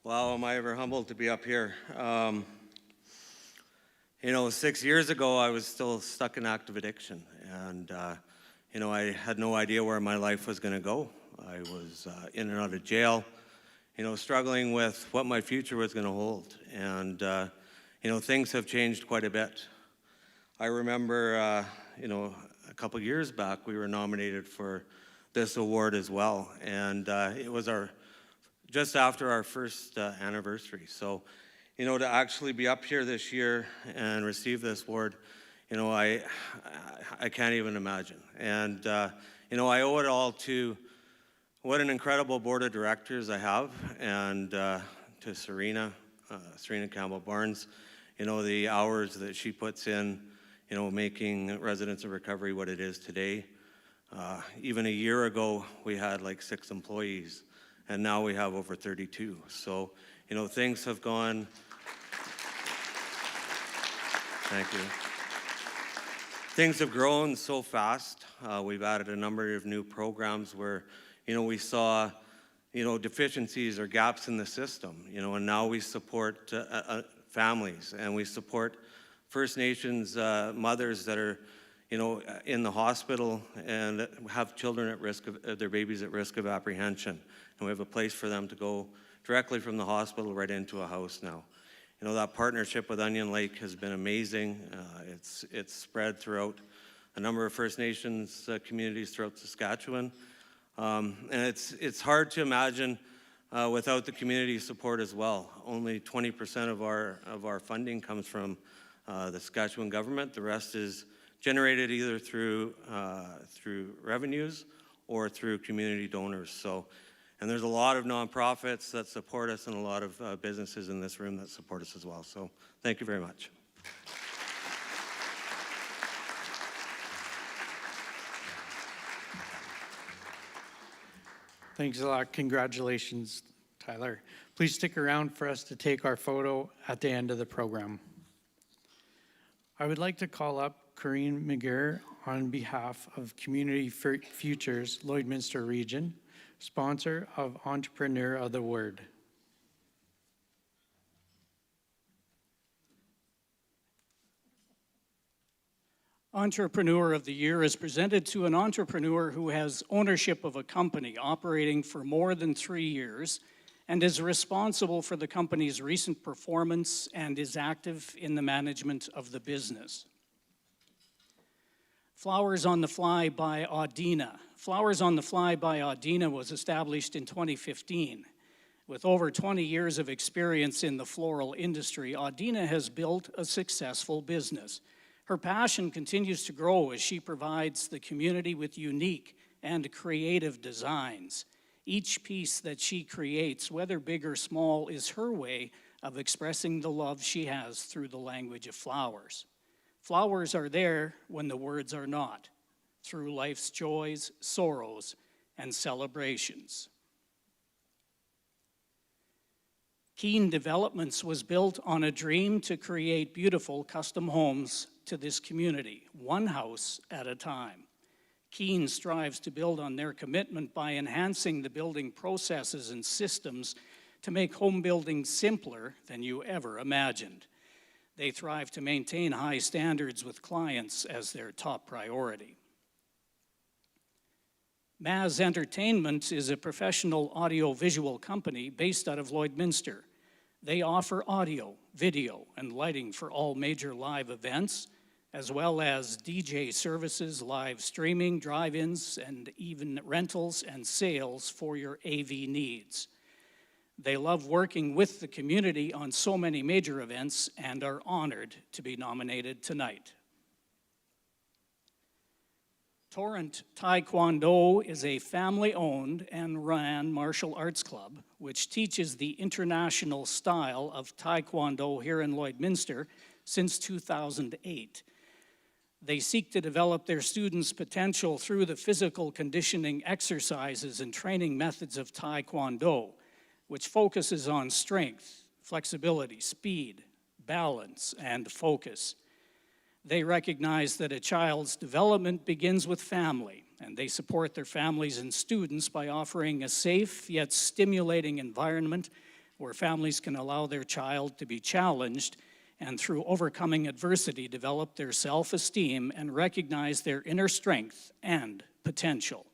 Wow, am I ever humbled to be up here. 6 years ago, I was still stuck in active addiction. And, I had no idea where my life was going to go. I was in and out of jail, struggling with what my future was going to hold. And, things have changed quite a bit. I remember, a couple years back, we were nominated for this award as well. And it was just after our first anniversary. So, to actually be up here this year and receive this award, I can't even imagine. And, I owe it all to what an incredible board of directors I have, and to Serena Campbell-Barnes, the hours that she puts in, making Residents of Recovery what it is today. Even a year ago, we had like 6 employees. And now we have over 32. So, things have gone, thank you. Things have grown so fast. We've added a number of new programs where, we saw, deficiencies or gaps in the system, and now we support families, and we support First Nations mothers that are, in the hospital and have children at risk of, their babies at risk of apprehension. And we have a place for them to go directly from the hospital right into a house now. That partnership with Onion Lake has been amazing. It's spread throughout a number of First Nations communities throughout Saskatchewan. And it's hard to imagine without the community support as well. Only 20% of our funding comes from the Saskatchewan government. The rest is generated either through revenues or through community donors. So, and there's a lot of nonprofits that support us and a lot of businesses in this room that support us as well. So thank you very much. Thanks a lot. Congratulations, Tyler. Please stick around for us to take our photo at the end of the program. I would like to call up Corinne McGirr on behalf of Community Futures Lloydminster Region, sponsor of Entrepreneur of the Word. Entrepreneur of the Year is presented to an entrepreneur who has ownership of a company operating for more than 3 years and is responsible for the company's recent performance and is active in the management of the business. Flowers on the Fly by Audina. Flowers on the Fly by Audina was established in 2015. With over 20 years of experience in the floral industry, Audina has built a successful business. Her passion continues to grow as she provides the community with unique and creative designs. Each piece that she creates, whether big or small, is her way of expressing the love she has through the language of flowers. Flowers are there when the words are not, through life's joys, sorrows, and celebrations. Keene Developments was built on a dream to create beautiful custom homes to this community, one house at a time. Keene strives to build on their commitment by enhancing the building processes and systems to make home building simpler than you ever imagined. They thrive to maintain high standards with clients as their top priority. Maz Entertainment is a professional audio-visual company based out of Lloydminster. They offer audio, video, and lighting for all major live events, as well as DJ services, live streaming, drive-ins, and even rentals and sales for your AV needs. They love working with the community on so many major events and are honored to be nominated tonight. Torrent Taekwondo is a family-owned and run martial arts club which teaches the international style of Taekwondo here in Lloydminster since 2008. They seek to develop their students' potential through the physical conditioning exercises and training methods of Taekwondo, which focuses on strength, flexibility, speed, balance, and focus. They recognize that a child's development begins with family, and they support their families and students by offering a safe yet stimulating environment where families can allow their child to be challenged and through overcoming adversity develop their self-esteem and recognize their inner strength and potential.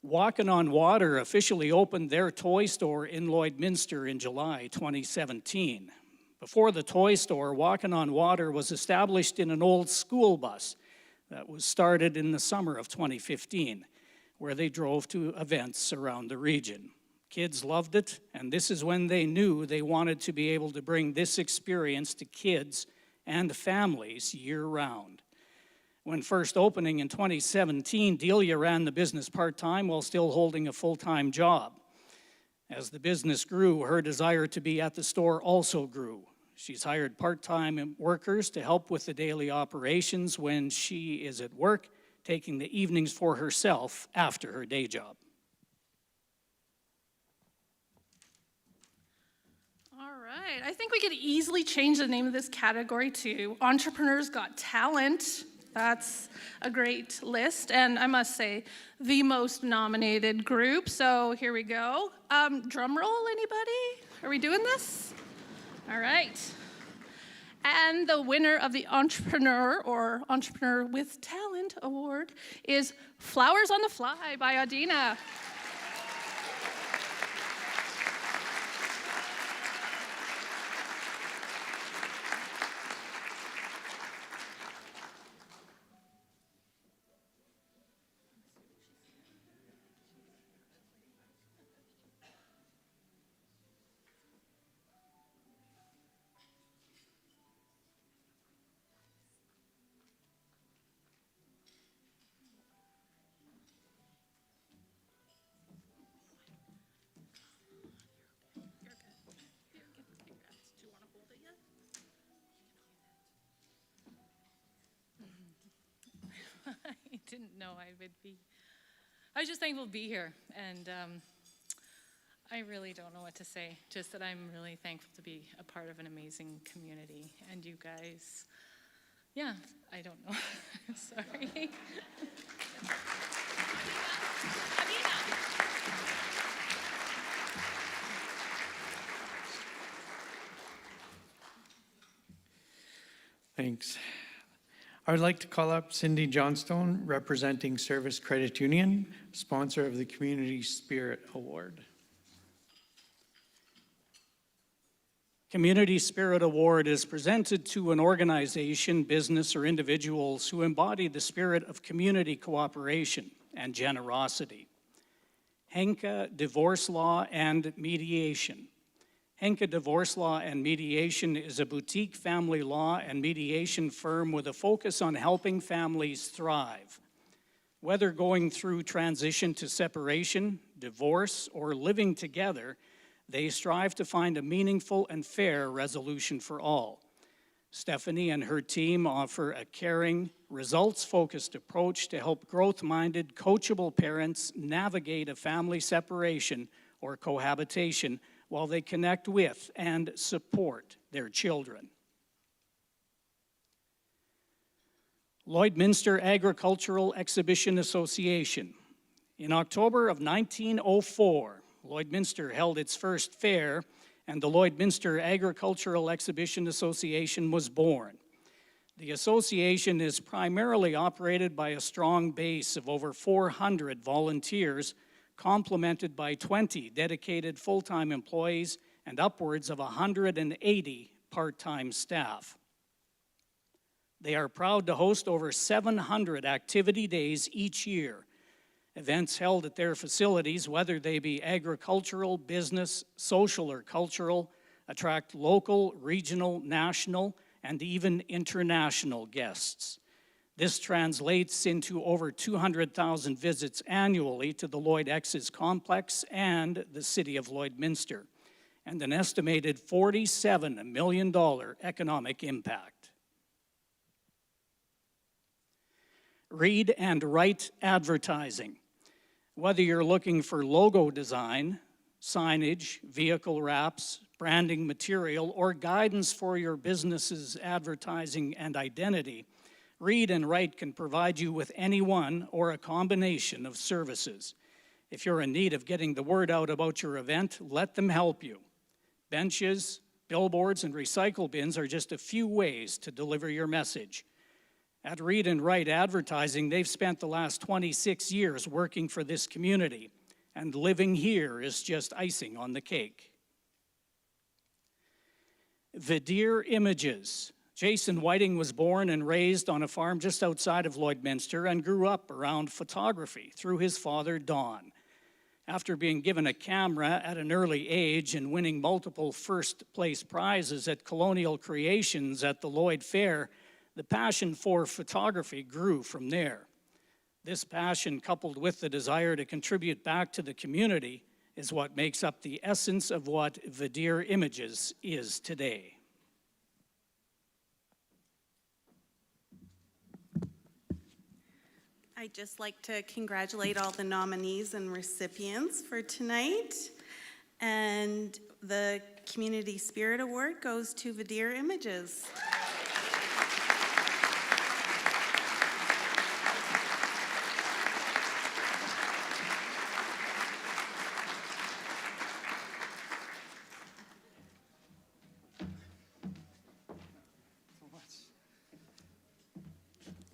Walkin' on Water officially opened their toy store in Lloydminster in July 2017. Before the toy store, Walkin' on Water was established in an old school bus that was started in the summer of 2015, where they drove to events around the region. Kids loved it, and this is when they knew they wanted to be able to bring this experience to kids and families year-round. When first opening in 2017, Delia ran the business part-time while still holding a full-time job. As the business grew, her desire to be at the store also grew. She's hired part-time workers to help with the daily operations when she is at work, taking the evenings for herself after her day job. All right, I think we could easily change the name of this category to Entrepreneurs Got Talent. That's a great list, and I must say, the most nominated group, so here we go. Drum roll, anybody? Are we doing this? All right. And the winner of the Entrepreneur or Entrepreneur with Talent Award is Flowers on the Fly by Adina. I didn't know I would be. I was just thankful to be here, and I really don't know what to say, just that I'm really thankful to be a part of an amazing community, and you guys, yeah, I don't know. Sorry. Thanks. I would like to call up Cindy Johnstone, representing Service Credit Union, sponsor of the Community Spirit Award. Community Spirit Award is presented to an organization, business, or individuals who embody the spirit of community cooperation and generosity. Henke Divorce Law and Mediation. Henke Divorce Law and Mediation is a boutique family law and mediation firm with a focus on helping families thrive. Whether going through transition to separation, divorce, or living together, they strive to find a meaningful and fair resolution for all. Stephanie and her team offer a caring, results-focused approach to help growth-minded, coachable parents navigate a family separation or cohabitation while they connect with and support their children. Lloydminster Agricultural Exhibition Association. In October of 1904, Lloydminster held its first fair, and the Lloydminster Agricultural Exhibition Association was born. The association is primarily operated by a strong base of over 400 volunteers complemented by 20 dedicated full-time employees and upwards of 180 part-time staff. They are proud to host over 700 activity days each year, events held at their facilities, whether they be agricultural, business, social, or cultural, attract local, regional, national, and even international guests. This translates into over 200,000 visits annually to the Lloyd X's complex and the city of Lloydminster, and an estimated $47 million economic impact. Read and write advertising. Whether you're looking for logo design, signage, vehicle wraps, branding material, or guidance for your business's advertising and identity, Read and Write can provide you with any one or a combination of services. If you're in need of getting the word out about your event, let them help you. Benches, billboards, and recycle bins are just a few ways to deliver your message. At Read and Write Advertising, they've spent the last 26 years working for this community, and living here is just icing on the cake. Vidir Images. Jason Whiting was born and raised on a farm just outside of Lloydminster and grew up around photography through his father, Don. After being given a camera at an early age and winning multiple first-place prizes at Colonial Creations at the Lloyd Fair, the passion for photography grew from there. This passion, coupled with the desire to contribute back to the community, is what makes up the essence of what Vidir Images is today. I'd just like to congratulate all the nominees and recipients for tonight. And the Community Spirit Award goes to Vidir Images.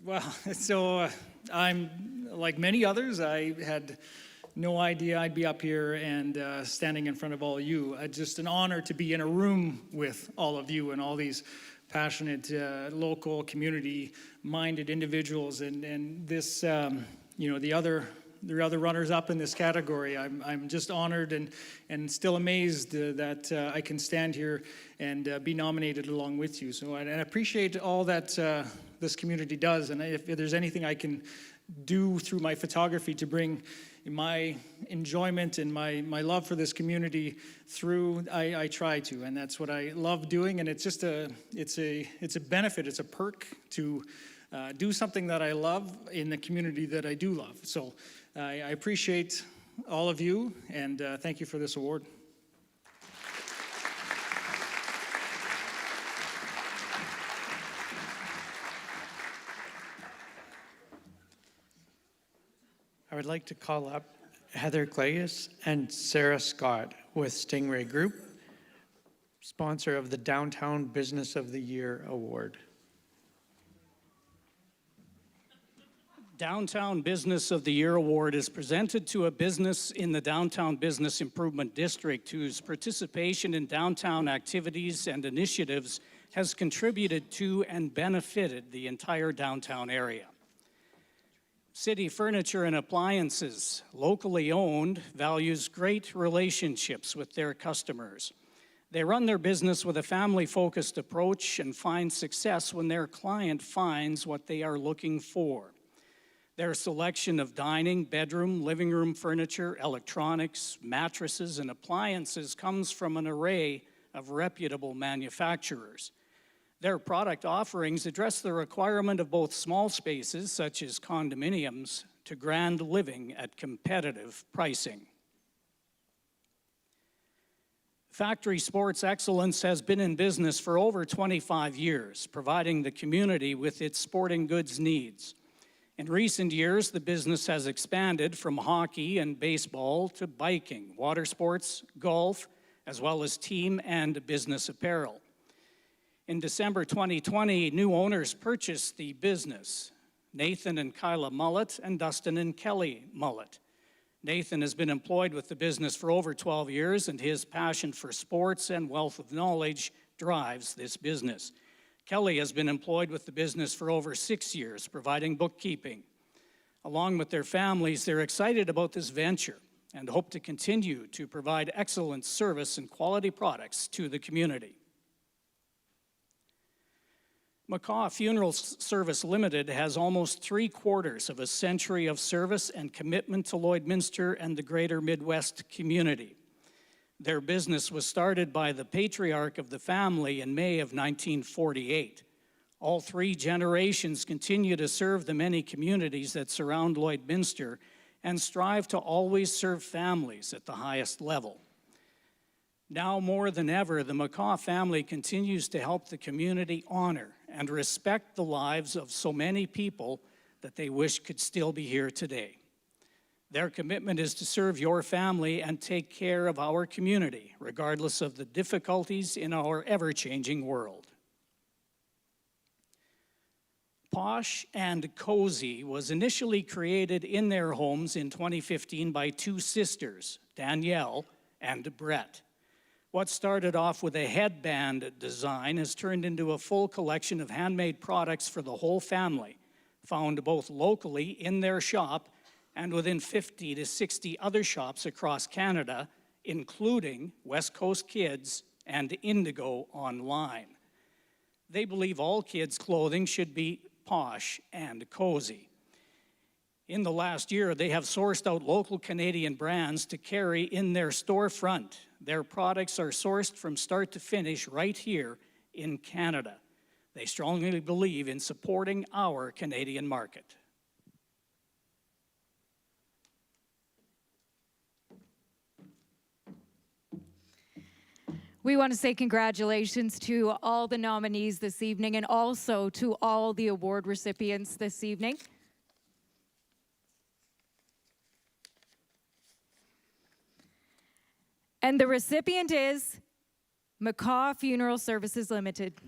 Well, so I'm like many others. I had no idea I'd be up here and standing in front of all of you. It's just an honor to be in a room with all of you and all these passionate, local, community-minded individuals. And this, the other runners up in this category. I'm just honored and still amazed that I can stand here and be nominated along with you. So I appreciate all that this community does, and if there's anything I can do through my photography to bring my enjoyment and my love for this community through, I try to, and that's what I love doing. And it's just it's a benefit, it's a perk to do something that I love in the community that I do love. So I appreciate all of you, and thank you for this award. I would like to call up Heather Clagus and Sarah Scott with Stingray Group, sponsor of the Downtown Business of the Year Award. Downtown Business of the Year Award is presented to a business in the Downtown Business Improvement District whose participation in downtown activities and initiatives has contributed to and benefited the entire downtown area. City Furniture and Appliances, locally owned, values great relationships with their customers. They run their business with a family-focused approach and find success when their client finds what they are looking for. Their selection of dining, bedroom, living room furniture, electronics, mattresses, and appliances comes from an array of reputable manufacturers. Their product offerings address the requirement of both small spaces, such as condominiums, to grand living at competitive pricing. Factory Sports Excellence has been in business for over 25 years, providing the community with its sporting goods needs. In recent years, the business has expanded from hockey and baseball to biking, water sports, golf, as well as team and business apparel. In December 2020, new owners purchased the business, Nathan and Kyla Mullet and Dustin and Kelly Mullet. Nathan has been employed with the business for over 12 years, and his passion for sports and wealth of knowledge drives this business. Kelly has been employed with the business for over 6 years, providing bookkeeping. Along with their families, they're excited about this venture and hope to continue to provide excellent service and quality products to the community. Macaw Funeral Service Limited has almost 3/4 of a century of service and commitment to Lloydminster and the greater Midwest community. Their business was started by the patriarch of the family in May of 1948. All 3 generations continue to serve the many communities that surround Lloydminster and strive to always serve families at the highest level. Now more than ever, the Macaw family continues to help the community honor and respect the lives of so many people that they wish could still be here today. Their commitment is to serve your family and take care of our community, regardless of the difficulties in our ever-changing world. Posh and Cozy was initially created in their homes in 2015 by 2 sisters, Danielle and Brett. What started off with a headband design has turned into a full collection of handmade products for the whole family, found both locally in their shop and within 50 to 60 other shops across Canada, including West Coast Kids and Indigo Online. They believe all kids' clothing should be posh and cozy. In the last year, they have sourced out local Canadian brands to carry in their storefront. Their products are sourced from start to finish right here in Canada. They strongly believe in supporting our Canadian market. We want to say congratulations to all the nominees this evening and also to all the award recipients this evening. And the recipient is Macaw Funeral Services Limited.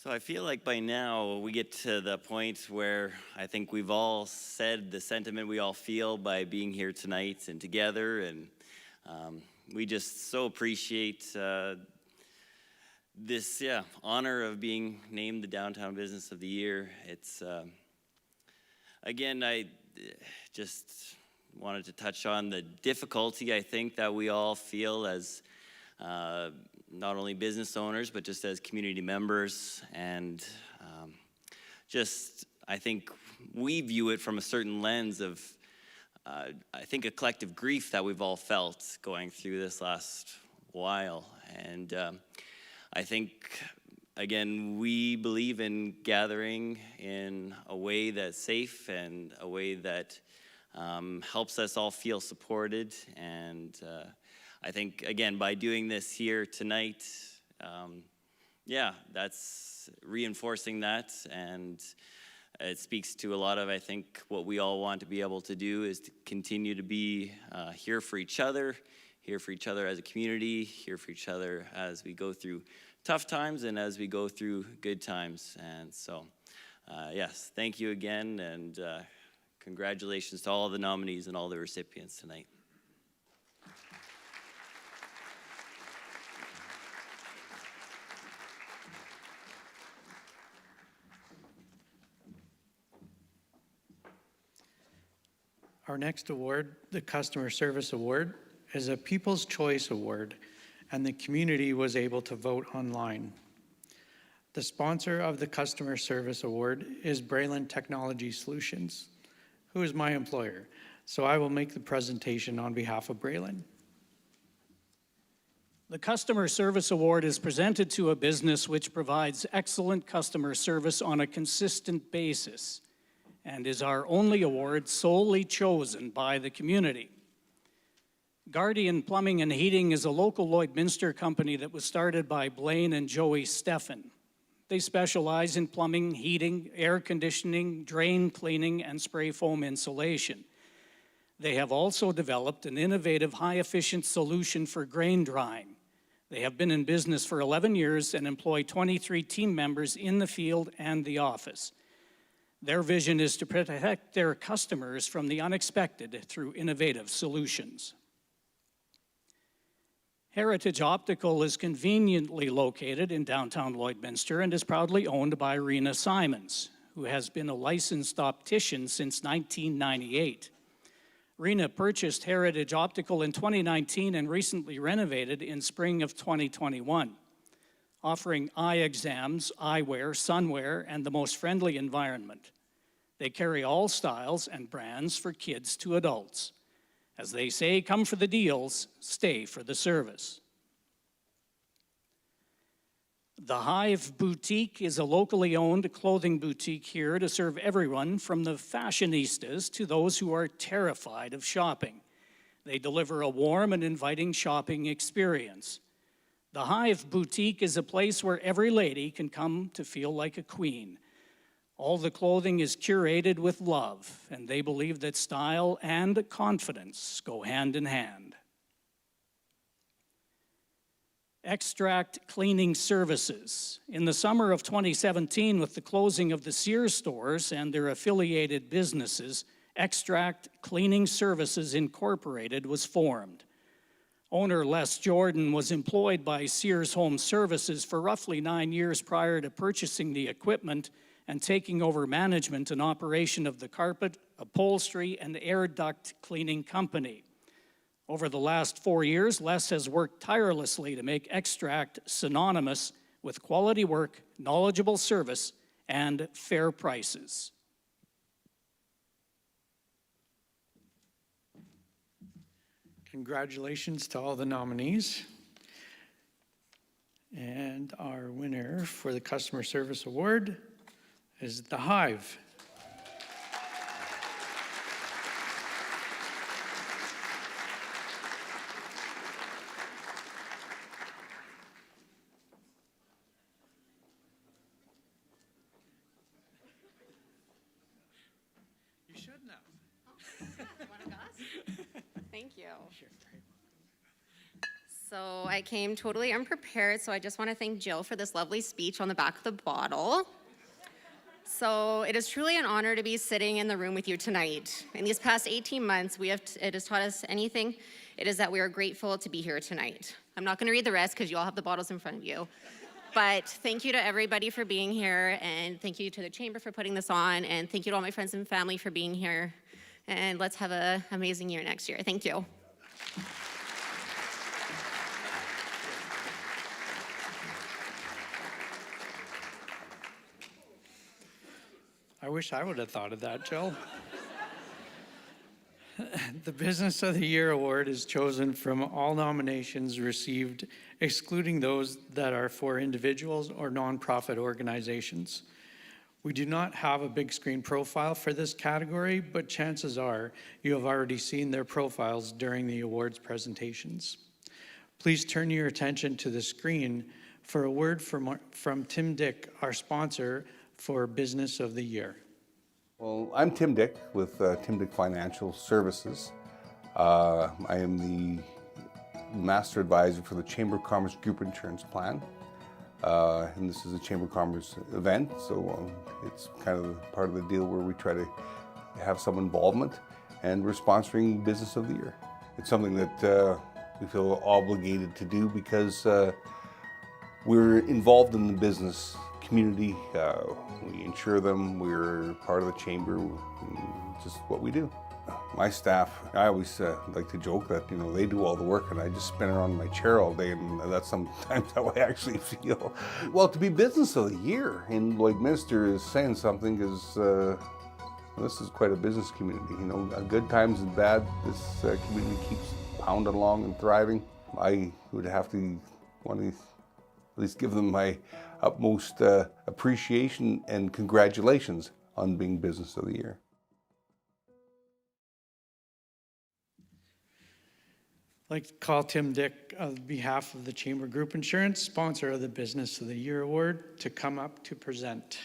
So I feel like by now we get to the point where I think we've all said the sentiment we all feel by being here tonight and together, and we just so appreciate this honor of being named the Downtown Business of the Year. It's again, I just wanted to touch on the difficulty I think that we all feel as not only business owners, but just as community members. And just, I think we view it from a certain lens of, I think, a collective grief that we've all felt going through this last while. And I think, again, we believe in gathering in a way that's safe and a way that helps us all feel supported. And I think, again, by doing this here tonight, that's reinforcing that, and it speaks to a lot of, I think, what we all want to be able to do is to continue to be here for each other as a community, here for each other as we go through tough times and as we go through good times. And so, yes, thank you again, and congratulations to all of the nominees and all the recipients tonight. Our next award, the Customer Service Award, is a People's Choice Award, and the community was able to vote online. The sponsor of the Customer Service Award is Braylon Technology Solutions, who is my employer. So I will make the presentation on behalf of Braylon. The Customer Service Award is presented to a business which provides excellent customer service on a consistent basis, and is our only award solely chosen by the community. Guardian Plumbing and Heating is a local Lloydminster company that was started by Blaine and Joey Steffen. They specialize in plumbing, heating, air conditioning, drain cleaning, and spray foam insulation. They have also developed an innovative, high-efficient solution for grain drying. They have been in business for 11 years and employ 23 team members in the field and the office. Their vision is to protect their customers from the unexpected through innovative solutions. Heritage Optical is conveniently located in downtown Lloydminster and is proudly owned by Rena Simons, who has been a licensed optician since 1998. Rena purchased Heritage Optical in 2019 and recently renovated in spring of 2021, offering eye exams, eyewear, sunwear, and the most friendly environment. They carry all styles and brands for kids to adults. As they say, come for the deals, stay for the service. The Hive Boutique is a locally owned clothing boutique here to serve everyone from the fashionistas to those who are terrified of shopping. They deliver a warm and inviting shopping experience. The Hive Boutique is a place where every lady can come to feel like a queen. All the clothing is curated with love, and they believe that style and confidence go hand in hand. Extract Cleaning Services. In the summer of 2017, with the closing of the Sears stores and their affiliated businesses, Extract Cleaning Services Incorporated was formed. Owner Les Jordan was employed by Sears Home Services for roughly 9 years prior to purchasing the equipment and taking over management and operation of the carpet, upholstery, and air duct cleaning company. Over the last 4 years, Les has worked tirelessly to make Extract synonymous with quality work, knowledgeable service, and fair prices. Congratulations to all the nominees. And our winner for the Customer Service Award is the Hive. You should know. Thank you. So I came totally unprepared, so I just want to thank Jill for this lovely speech on the back of the bottle. So it is truly an honor to be sitting in the room with you tonight. In these past 18 months, it has taught us anything. It is that we are grateful to be here tonight. I'm not going to read the rest because you all have the bottles in front of you. But thank you to everybody for being here, and thank you to the Chamber for putting this on, and thank you to all my friends and family for being here. And let's have an amazing year next year. Thank you. I wish I would have thought of that, Jill. The Business of the Year Award is chosen from all nominations received, excluding those that are for individuals or nonprofit organizations. We do not have a big screen profile for this category, but chances are you have already seen their profiles during the awards presentations. Please turn your attention to the screen for a word from Tim Dick, our sponsor for Business of the Year. Well, I'm Tim Dick with Tim Dick Financial Services. I am the Master Advisor for the Chamber of Commerce Group Insurance Plan. And this is a Chamber of Commerce event, so it's kind of part of the deal where we try to have some involvement, and we're sponsoring Business of the Year. It's something that we feel obligated to do because we're involved in the business community. We insure them, we're part of the Chamber, just what we do. My staff, I always like to joke that, they do all the work and I just spin around in my chair all day, and that's sometimes how I actually feel. Well, to be Business of the Year in Lloydminster is saying something, because this is quite a business community. Good times and bad, this community keeps pounding along and thriving. I would have to want to at least give them my utmost appreciation and congratulations on being Business of the Year. I'd like to call Tim Dick on behalf of the Chamber Group Insurance, sponsor of the Business of the Year Award, to come up to present.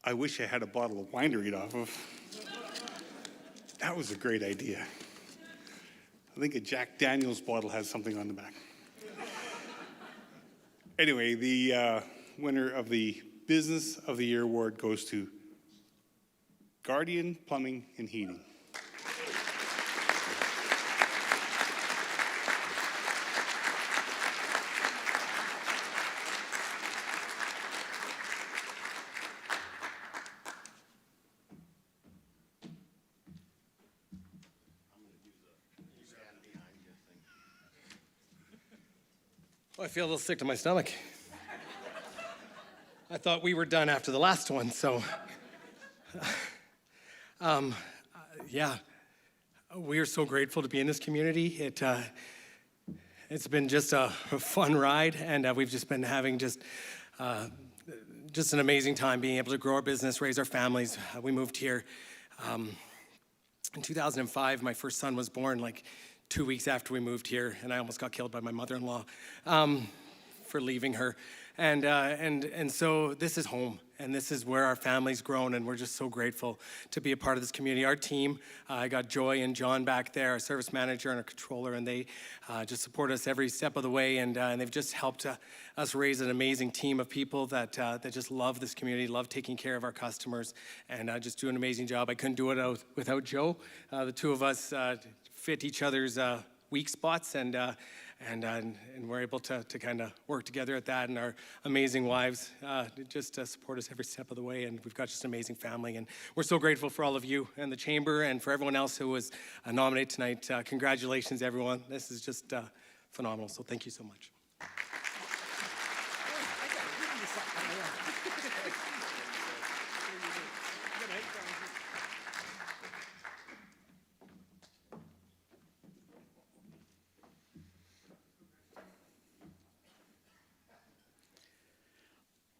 I wish I had a bottle of wine to read off of. That was a great idea. I think a Jack Daniels bottle has something on the back. Anyway, the winner of the Business of the Year Award goes to Guardian Plumbing and Heating. I feel a little sick to my stomach. I thought we were done after the last one, so. Yeah, we are so grateful to be in this community. It's been just a fun ride, and we've just been having just an amazing time being able to grow our business, raise our families. We moved here in 2005. My first son was born like 2 weeks after we moved here, and I almost got killed by my mother-in-law for leaving her. And so this is home, and this is where our family's grown, and we're just so grateful to be a part of this community. Our team, I got Joy and John back there, our service manager and our controller, and they just support us every step of the way, and they've just helped us raise an amazing team of people that just love this community, love taking care of our customers, and just do an amazing job. I couldn't do it without Joe. The two of us fit each other's weak spots, and we're able to kind of work together at that, and our amazing wives just support us every step of the way, and we've got just an amazing family, and we're so grateful for all of you and the Chamber, and for everyone else who was nominated tonight. Congratulations, everyone. This is just phenomenal, so thank you so much.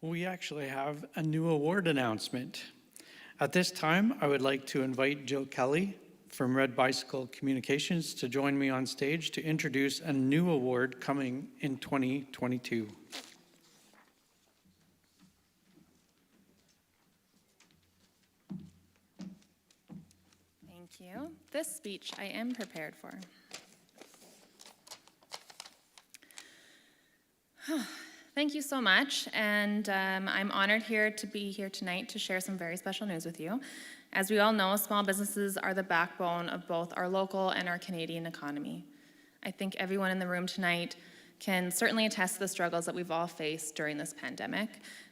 We actually have a new award announcement. At this time, I would like to invite Jill Kelly from Red Bicycle Communications to join me on stage to introduce a new award coming in 2022. Thank you. This speech I am prepared for. Thank you so much, and I'm honored to be here tonight to share some very special news with you. As we all know, small businesses are the backbone of both our local and our Canadian economy. I think everyone in the room tonight can certainly attest to the struggles that we've all faced during this pandemic,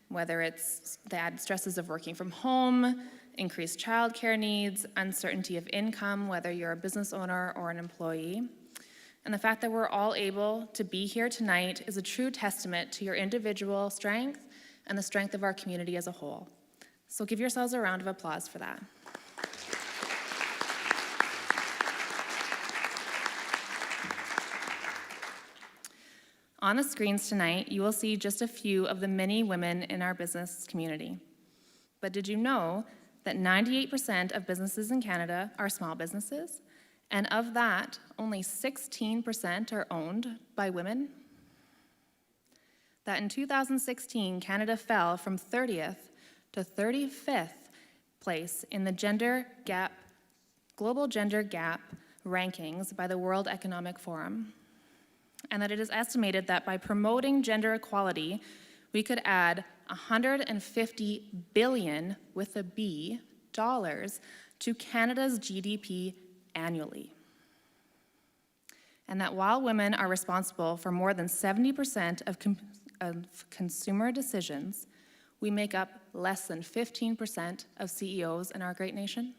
whether it's the added stresses of working from home, increased childcare needs, uncertainty of income, whether you're a business owner or an employee. And the fact that we're all able to be here tonight is a true testament to your individual strength and the strength of our community as a whole. So give yourselves a round of applause for that. On the screens tonight, you will see just a few of the many women in our business community. But did you know that 98% of businesses in Canada are small businesses? And of that, only 16% are owned by women? That in 2016, Canada fell from 30th to 35th place in the Global Gender Gap rankings by the World Economic Forum. And that it is estimated that by promoting gender equality, we could add $150 billion, with a B, dollars to Canada's GDP annually. And that while women are responsible for more than 70% of consumer decisions, we make up less than 15% of CEOs in our great nation.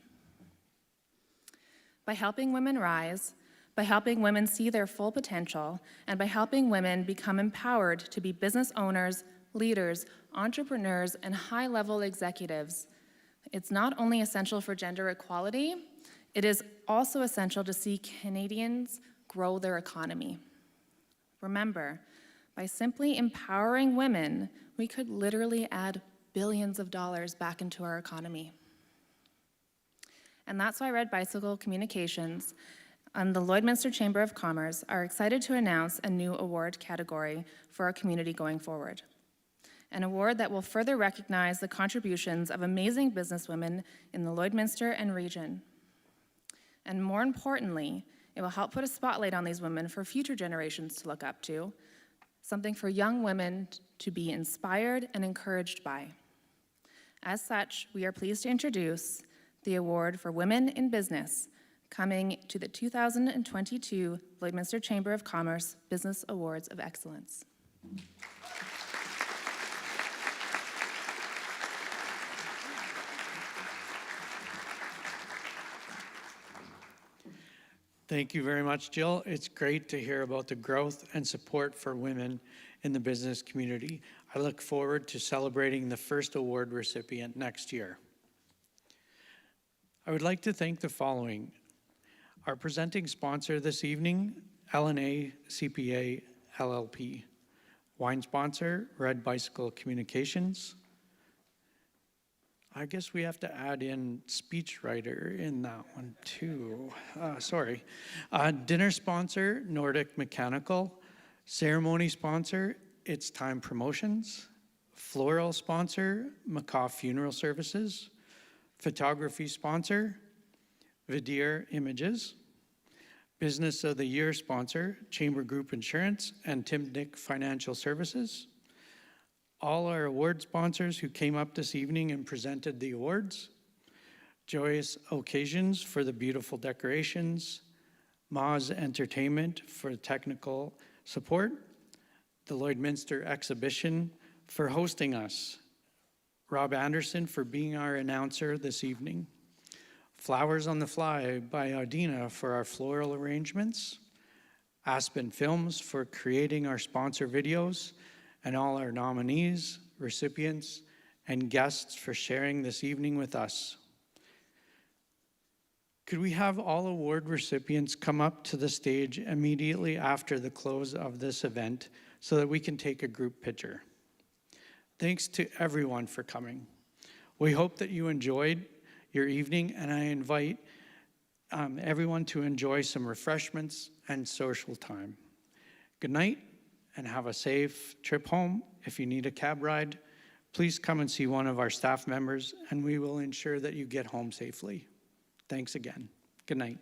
By helping women rise, by helping women see their full potential, and by helping women become empowered to be business owners, leaders, entrepreneurs, and high-level executives, it's not only essential for gender equality, it is also essential to see Canadians grow their economy. Remember, by simply empowering women, we could literally add billions of dollars back into our economy. And that's why Red Bicycle Communications and the Lloydminster Chamber of Commerce are excited to announce a new award category for our community going forward. An award that will further recognize the contributions of amazing businesswomen in the Lloydminster and region. And more importantly, it will help put a spotlight on these women for future generations to look up to, something for young women to be inspired and encouraged by. As such, we are pleased to introduce the Award for Women in Business, coming to the 2022 Lloydminster Chamber of Commerce Business Awards of Excellence. Thank you very much, Jill. It's great to hear about the growth and support for women in the business community. I look forward to celebrating the first award recipient next year. I would like to thank the following. Our presenting sponsor this evening, LNA CPA LLP. Wine sponsor, Red Bicycle Communications. I guess we have to add in speechwriter in that one too. Sorry. Dinner sponsor, Nordic Mechanical. Ceremony sponsor, It's Time Promotions. Floral sponsor, McCaw Funeral Services. Photography sponsor, Vidir Images. Business of the Year sponsor, Chamber Group Insurance and Tim Dick Financial Services. All our award sponsors who came up this evening and presented the awards. Joyous Occasions for the beautiful decorations. Moz Entertainment for technical support. The Lloydminster Exhibition for hosting us. Rob Anderson for being our announcer this evening. Flowers on the Fly by Audina for our floral arrangements. Aspen Films for creating our sponsor videos, and all our nominees, recipients, and guests for sharing this evening with us. Could we have all award recipients come up to the stage immediately after the close of this event so that we can take a group picture? Thanks to everyone for coming. We hope that you enjoyed your evening, and I invite everyone to enjoy some refreshments and social time. Good night. And have a safe trip home. If you need a cab ride, please come and see one of our staff members, and we will ensure that you get home safely. Thanks again. Good night.